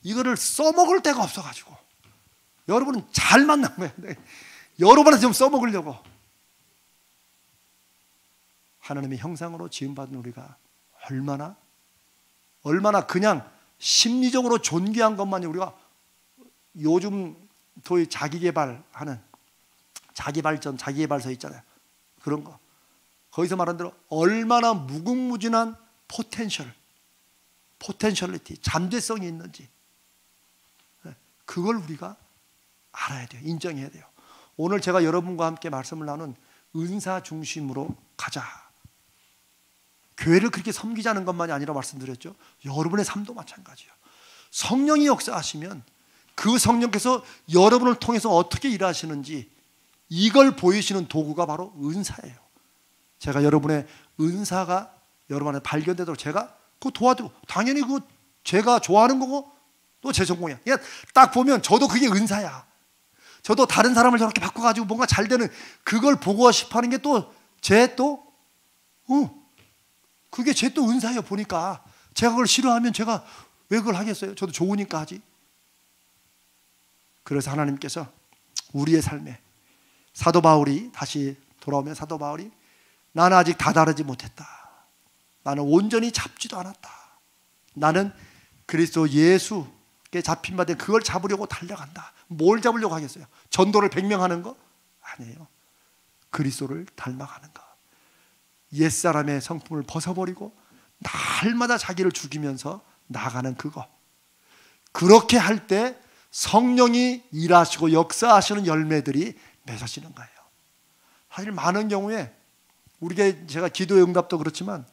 이거를 써먹을 데가 없어가지고 여러분은 잘 만난 거예요. 여러분한테 좀 써먹으려고. 하나님의 형상으로 지음받은 우리가 얼마나 그냥 심리적으로 존귀한 것만이 우리가 요즘 소위 자기개발하는 자기발전, 자기개발서 있잖아요. 그런 거. 거기서 말한 대로 얼마나 무궁무진한 포텐셜리티, 잠재성이 있는지 그걸 우리가 알아야 돼요. 인정해야 돼요. 오늘 제가 여러분과 함께 말씀을 나눈 은사 중심으로 가자. 교회를 그렇게 섬기자는 것만이 아니라 말씀드렸죠. 여러분의 삶도 마찬가지예요. 성령이 역사하시면 그 성령께서 여러분을 통해서 어떻게 일하시는지 이걸 보이시는 도구가 바로 은사예요. 제가 여러분의 은사가 여러분한테 발견되도록 제가 그거 도와드리고 당연히 그거 제가 좋아하는 거고 또 제 전공이야. 딱 보면 저도 그게 은사야. 저도 다른 사람을 저렇게 바꿔가지고 뭔가 잘 되는 그걸 보고 싶어 하는 게 또 그게 제 또 은사예요. 보니까 제가 그걸 싫어하면 제가 왜 그걸 하겠어요? 저도 좋으니까 하지. 그래서 하나님께서 우리의 삶에 사도 바울이 다시 돌아오면 사도 바울이 나는 아직 다다르지 못했다. 나는 온전히 잡지도 않았다. 나는 그리스도 예수께 잡힌 바 된 그걸 잡으려고 달려간다. 뭘 잡으려고 하겠어요? 전도를 100명 하는 거? 아니에요. 그리스도를 닮아가는 거. 옛사람의 성품을 벗어버리고 날마다 자기를 죽이면서 나아가는 그거. 그렇게 할 때 성령이 일하시고 역사하시는 열매들이 맺어지는 거예요. 사실 많은 경우에 제가 기도의 응답도 그렇지만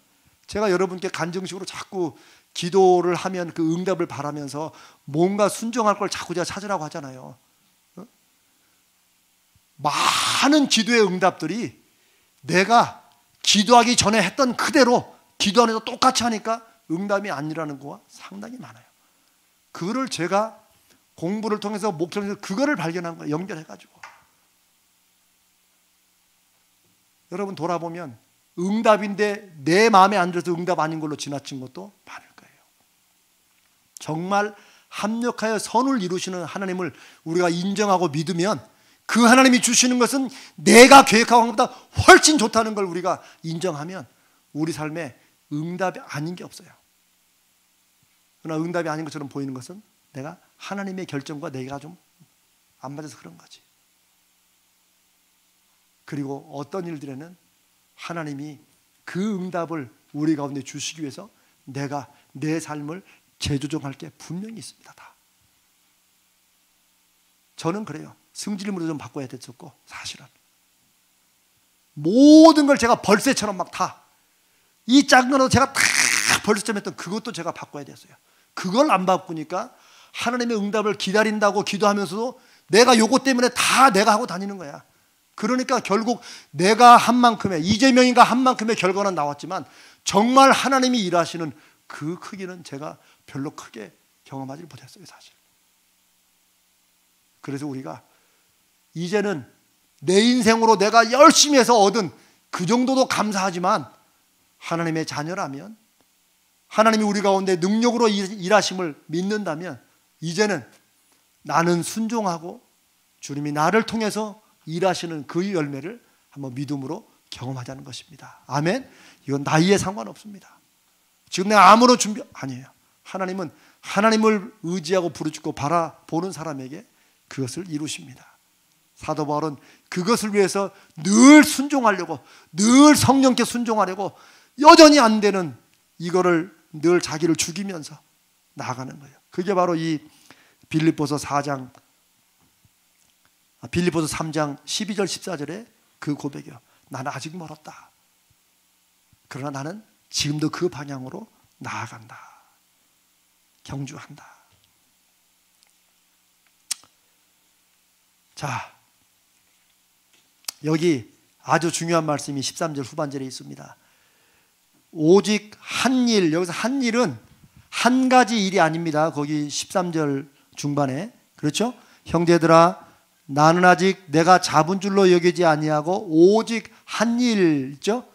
제가 여러분께 간증식으로 자꾸 기도를 하면 그 응답을 바라면서 뭔가 순종할 걸 자꾸 제가 찾으라고 하잖아요. 많은 기도의 응답들이 내가 기도하기 전에 했던 그대로 기도 안에서 똑같이 하니까 응답이 아니라는 거가 상당히 많아요. 그거를 제가 공부를 통해서 목표를 통해서 그거를 발견한 거예요. 연결해가지고. 여러분 돌아보면 응답인데 내 마음에 안 들어서 응답 아닌 걸로 지나친 것도 많을 거예요. 정말 합력하여 선을 이루시는 하나님을 우리가 인정하고 믿으면 그 하나님이 주시는 것은 내가 계획하고 한 것보다 훨씬 좋다는 걸 우리가 인정하면 우리 삶에 응답이 아닌 게 없어요. 그러나 응답이 아닌 것처럼 보이는 것은 내가 하나님의 결정과 내가 좀 안 맞아서 그런 거지. 그리고 어떤 일들에는 하나님이 그 응답을 우리 가운데 주시기 위해서 내가 내 삶을 재조정할 게 분명히 있습니다. 다. 저는 그래요. 승질문도 좀 바꿔야 됐었고 사실은 모든 걸 제가 벌새처럼 막 다 이 작은 거라도 제가 다 벌새처럼 했던 그것도 제가 바꿔야 됐어요. 그걸 안 바꾸니까 하나님의 응답을 기다린다고 기도하면서도 내가 요것 때문에 다 내가 하고 다니는 거야. 그러니까 결국 내가 한 만큼의 이재명이가 한 만큼의 결과는 나왔지만 정말 하나님이 일하시는 그 크기는 제가 별로 크게 경험하지 못했어요, 사실. 그래서 우리가 이제는 내 인생으로 내가 열심히 해서 얻은 그 정도도 감사하지만 하나님의 자녀라면, 하나님이 우리 가운데 능력으로 일하심을 믿는다면 이제는 나는 순종하고 주님이 나를 통해서 일하시는 그 열매를 한번 믿음으로 경험하자는 것입니다. 아멘. 이건 나이에 상관없습니다. 지금 내가 아무런 준비 아니에요. 하나님은 하나님을 의지하고 부르짖고 바라보는 사람에게 그것을 이루십니다. 사도 바울은 그것을 위해서 늘 순종하려고, 늘 성령께 순종하려고 여전히 안 되는 이거를 늘 자기를 죽이면서 나아가는 거예요. 그게 바로 이 빌립보서 3장 12절 14절의 그 고백이에요. 나는 아직 멀었다. 그러나 나는 지금도 그 방향으로 나아간다. 경주한다. 자, 여기 아주 중요한 말씀이 13절 후반절에 있습니다. 오직 한 일, 여기서 한 일은 한 가지 일이 아닙니다. 거기 13절 중반에, 그렇죠? 형제들아, 나는 아직 내가 잡은 줄로 여기지 아니하고 오직 한 일 있죠?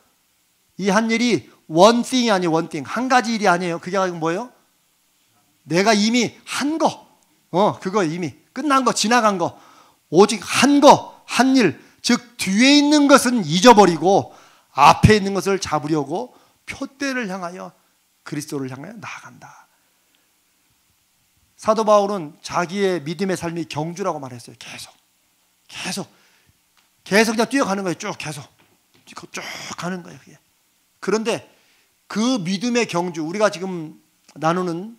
이 한 일이 one thing이 아니에요. one thing. 한 가지 일이 아니에요. 그게 뭐예요? 내가 이미 한 거, 그거 이미 끝난 거, 지나간 거, 오직 한 거, 한 일, 즉 뒤에 있는 것은 잊어버리고 앞에 있는 것을 잡으려고 표대를 향하여, 그리스도를 향하여 나아간다. 사도 바울은 자기의 믿음의 삶이 경주라고 말했어요. 계속 그냥 뛰어가는 거예요. 쭉 가는 거예요. 그게. 그런데 그 믿음의 경주, 우리가 지금 나누는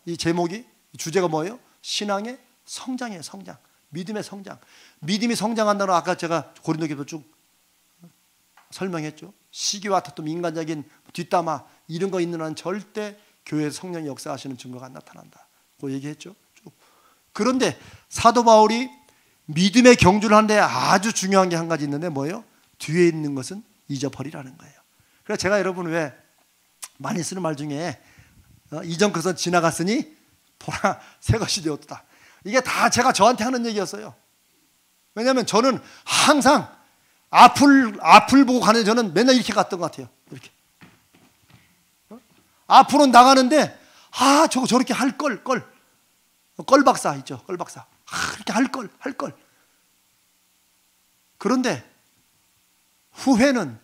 이 제목이, 주제가 뭐예요? 신앙의 성장이에요. 성장. 믿음의 성장. 믿음이 성장한다는, 아까 제가 고린도교도 쭉 설명했죠. 시기와 다툼, 인간적인 뒷담화 이런 거 있는 한 절대 교회에서 성령이 역사하시는 증거가 안 나타난다. 그 얘기했죠. 쭉. 그런데 사도 바울이 믿음의 경주를 하는데 아주 중요한 게 한 가지 있는데 뭐예요? 뒤에 있는 것은 잊어버리라는 거예요. 그래서 제가 여러분 왜 많이 쓰는 말 중에 이전 것은 지나갔으니 보라 새 것이 되었다. 이게 다 제가 저한테 하는 얘기였어요. 왜냐하면 저는 항상 앞을 보고 가는, 저는 맨날 이렇게 갔던 것 같아요. 이렇게. 앞으로 나가는데 저거 저렇게 할 걸. 껄박사 있죠. 껄박사. 이렇게 할 걸. 그런데 후회는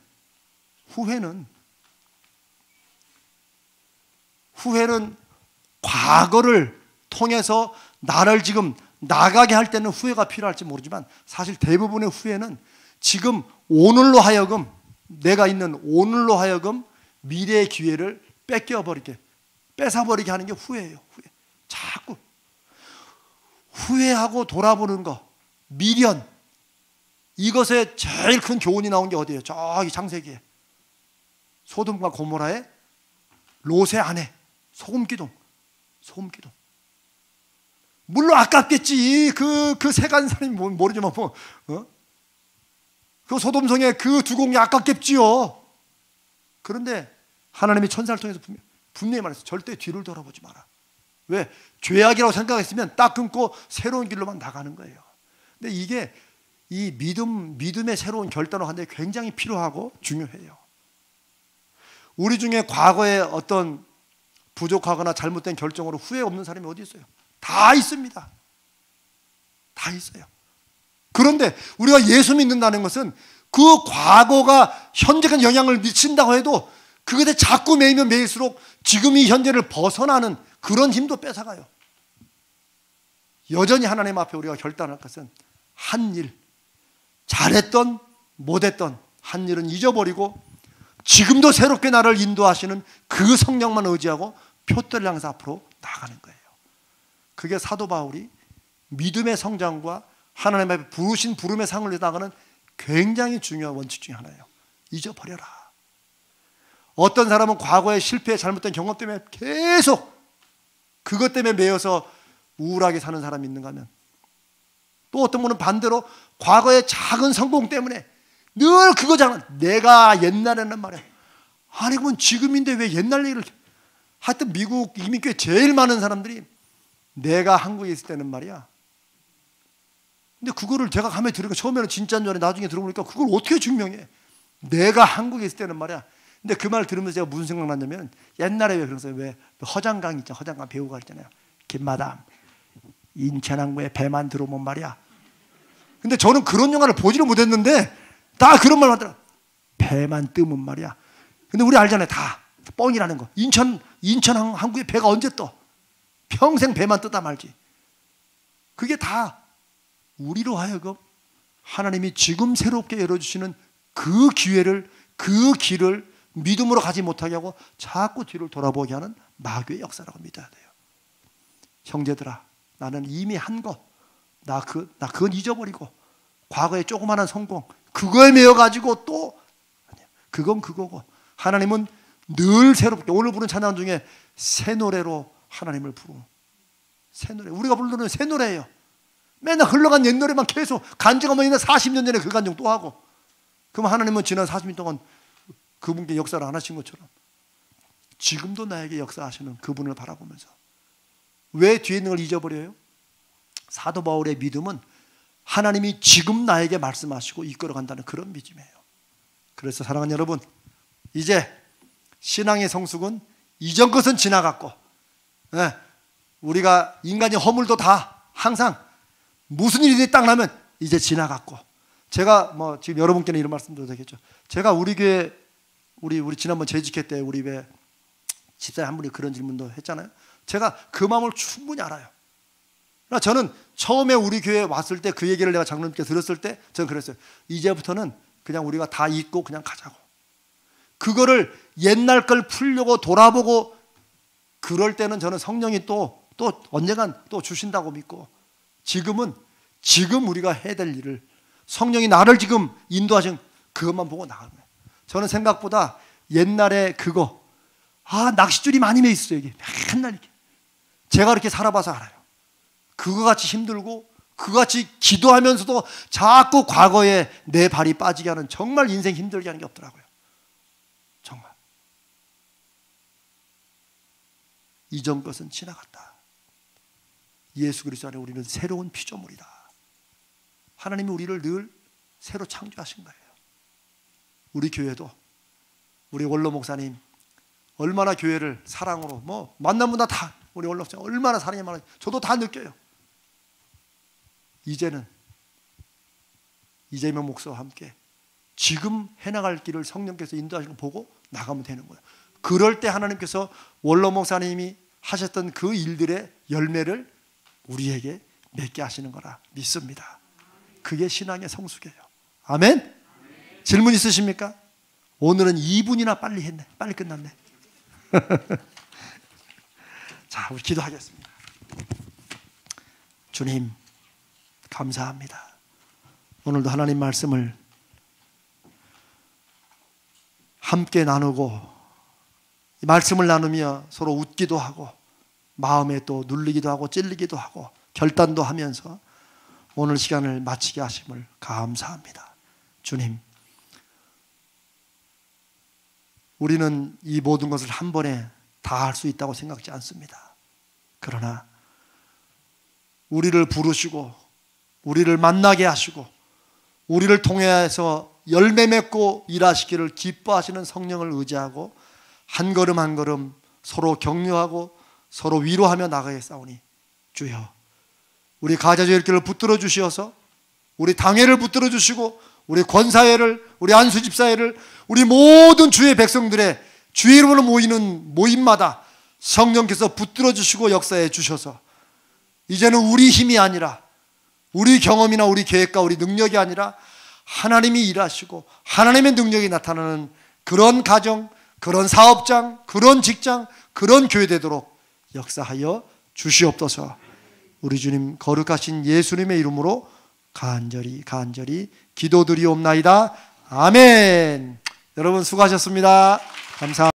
과거를 통해서 나를 지금 나가게 할 때는 후회가 필요할지 모르지만 사실 대부분의 후회는 지금 오늘로 하여금, 내가 있는 오늘로 하여금 미래의 기회를 뺏어버리게 하는 게 후회예요. 후회. 자꾸 후회하고 돌아보는 거, 미련, 이것에 제일 큰 교훈이 나온 게 어디예요? 저기 창세기에 소돔과 고모라의 롯의 아내 소금기둥. 물론 아깝겠지. 그 세간 사람이 모르지만 그 소돔성의 그 두 공이 아깝겠지요. 그런데 하나님이 천사를 통해서 분명히 말했어요. 절대 뒤를 돌아보지 마라. 왜? 죄악이라고 생각했으면 딱 끊고 새로운 길로만 나가는 거예요. 근데 이게 이 믿음의 새로운 결단을 하는데 굉장히 필요하고 중요해요. 우리 중에 과거에 어떤 부족하거나 잘못된 결정으로 후회 없는 사람이 어디 있어요? 다 있습니다. 다 있어요. 그런데 우리가 예수 믿는다는 것은 그 과거가 현재간 영향을 미친다고 해도 그것에 자꾸 매이면 매일수록 지금 이 현재를 벗어나는 그런 힘도 뺏어가요. 여전히 하나님 앞에 우리가 결단할 것은 한 일, 잘했던 못했던 한 일은 잊어버리고 지금도 새롭게 나를 인도하시는 그 성령만 의지하고 표대를 향해서 앞으로 나가는 거예요. 그게 사도 바울이 믿음의 성장과 하나님 앞에 부르신 부름의 상을 나가는 굉장히 중요한 원칙 중에 하나예요. 잊어버려라. 어떤 사람은 과거의 실패, 잘못된 경험 때문에 계속 그것 때문에 매여서 우울하게 사는 사람이 있는가 하면, 또 어떤 분은 반대로 과거의 작은 성공 때문에 늘 그거잖아. 내가 옛날에는 말이야. 아니 그건 지금인데 왜 옛날 얘기를. 하여튼 미국 이민교회 제일 많은 사람들이 내가 한국에 있을 때는 말이야. 근데 그거를 제가 감에 들으니까 처음에는 진짜인 줄 알았는데 나중에 들어보니까 그걸 어떻게 증명해? 내가 한국에 있을 때는 말이야. 근데 그 말 들으면서 제가 무슨 생각 났냐면 옛날에 왜 그러세요? 왜 허장강 있잖아. 허장강 배우가 있잖아요. 김마담 인천항구에 배만 들어오면 말이야. 근데 저는 그런 영화를 보지를 못했는데 다 그런 말 하더라. 배만 뜨면 말이야. 근데 우리 알잖아요. 다 뻥이라는 거. 인천 항구에 배가 언제 떠? 평생 배만 뜨다 말지. 그게 다 우리로 하여금 하나님이 지금 새롭게 열어주시는 그 기회를, 그 길을 믿음으로 가지 못하게 하고 자꾸 뒤를 돌아보게 하는 마귀의 역사라고 믿어야 돼요. 형제들아, 나는 이미 한 것, 나 그건 잊어버리고 과거의 조그마한 성공 그거에 매여가지고 또 아니야. 그건 그거고 하나님은 늘 새롭게, 오늘 부른 찬양 중에 새 노래로 하나님을 부르고, 새 노래, 우리가 부르는 새 노래예요. 맨날 흘러간 옛 노래만 계속 간증하면 40년 전에 그 간증 또 하고, 그럼 하나님은 지난 40년 동안 그분께 역사를 안 하신 것처럼 지금도 나에게 역사하시는 그분을 바라보면서 왜 뒤에 있는 걸 잊어버려요? 사도 바울의 믿음은 하나님이 지금 나에게 말씀하시고 이끌어간다는 그런 믿음이에요. 그래서 사랑하는 여러분, 이제 신앙의 성숙은 이전 것은 지나갔고, 우리가 인간의 허물도 다 항상 무슨 일이 딱 나면 이제 지나갔고, 제가 지금 여러분께는 이런 말씀도 되겠죠. 제가 우리 교회 우리 지난번 재직회 때 우리 왜 집사님 한 분이 그런 질문도 했잖아요. 제가 그 마음을 충분히 알아요. 그러나 저는 처음에 우리 교회에 왔을 때 그 얘기를 내가 장로님께 들었을 때 저는 그랬어요. 이제부터는 그냥 우리가 다 잊고 그냥 가자고. 그거를 옛날 걸 풀려고 돌아보고 그럴 때는 저는 성령이 또 언젠간 또 주신다고 믿고, 지금 우리가 해야 될 일을 성령이 나를 지금 인도하신 그것만 보고 나가는 거예요. 저는 생각보다 옛날에 그거 낚싯줄이 많이 매 있어요. 이게 맨날 이렇게 제가 그렇게 살아봐서 알아요. 그거같이 힘들고 그거같이 기도하면서도 자꾸 과거에 내 발이 빠지게 하는, 정말 인생 힘들게 하는 게 없더라고요. 정말 이전 것은 지나갔다. 예수 그리스도 안에 우리는 새로운 피조물이다. 하나님이 우리를 늘 새로 창조하신 거예요. 우리 교회도 우리 원로 목사님 얼마나 교회를 사랑으로 만나면 다 우리 원로 목사님 얼마나 사랑이 많아요. 저도 다 느껴요. 이제는 이재명 목사와 함께 지금 해나갈 길을 성령께서 인도하시는 거 보고 나가면 되는 거예요. 그럴 때 하나님께서 원로 목사님이 하셨던 그 일들의 열매를 우리에게 맺게 하시는 거라 믿습니다. 그게 신앙의 성숙이에요. 아멘? 질문 있으십니까? 오늘은 2분이나 빨리 했네. 빨리 끝났네. 자, 우리 기도하겠습니다. 주님, 감사합니다. 오늘도 하나님 말씀을 함께 나누고, 이 말씀을 나누며 서로 웃기도 하고 마음에 또 눌리기도 하고 찔리기도 하고 결단도 하면서 오늘 시간을 마치게 하심을 감사합니다. 주님, 우리는 이 모든 것을 한 번에 다 할 수 있다고 생각지 않습니다. 그러나 우리를 부르시고 우리를 만나게 하시고 우리를 통해서 열매 맺고 일하시기를 기뻐하시는 성령을 의지하고 한 걸음 한 걸음 서로 격려하고 서로 위로하며 나가겠사오니, 주여 우리 가자주일교를 붙들어 주시어서 우리 당회를 붙들어 주시고 우리 권사회를, 우리 안수집사회를, 우리 모든 주의 백성들의 주의 이름으로 모이는 모임마다 성령께서 붙들어 주시고 역사해 주셔서 이제는 우리 힘이 아니라 우리 경험이나 우리 계획과 우리 능력이 아니라 하나님이 일하시고 하나님의 능력이 나타나는 그런 가정, 그런 사업장, 그런 직장, 그런 교회 되도록 역사하여 주시옵소서. 우리 주님 거룩하신 예수님의 이름으로 간절히 기도드리옵나이다. 아멘. 여러분 수고하셨습니다. 감사합니다.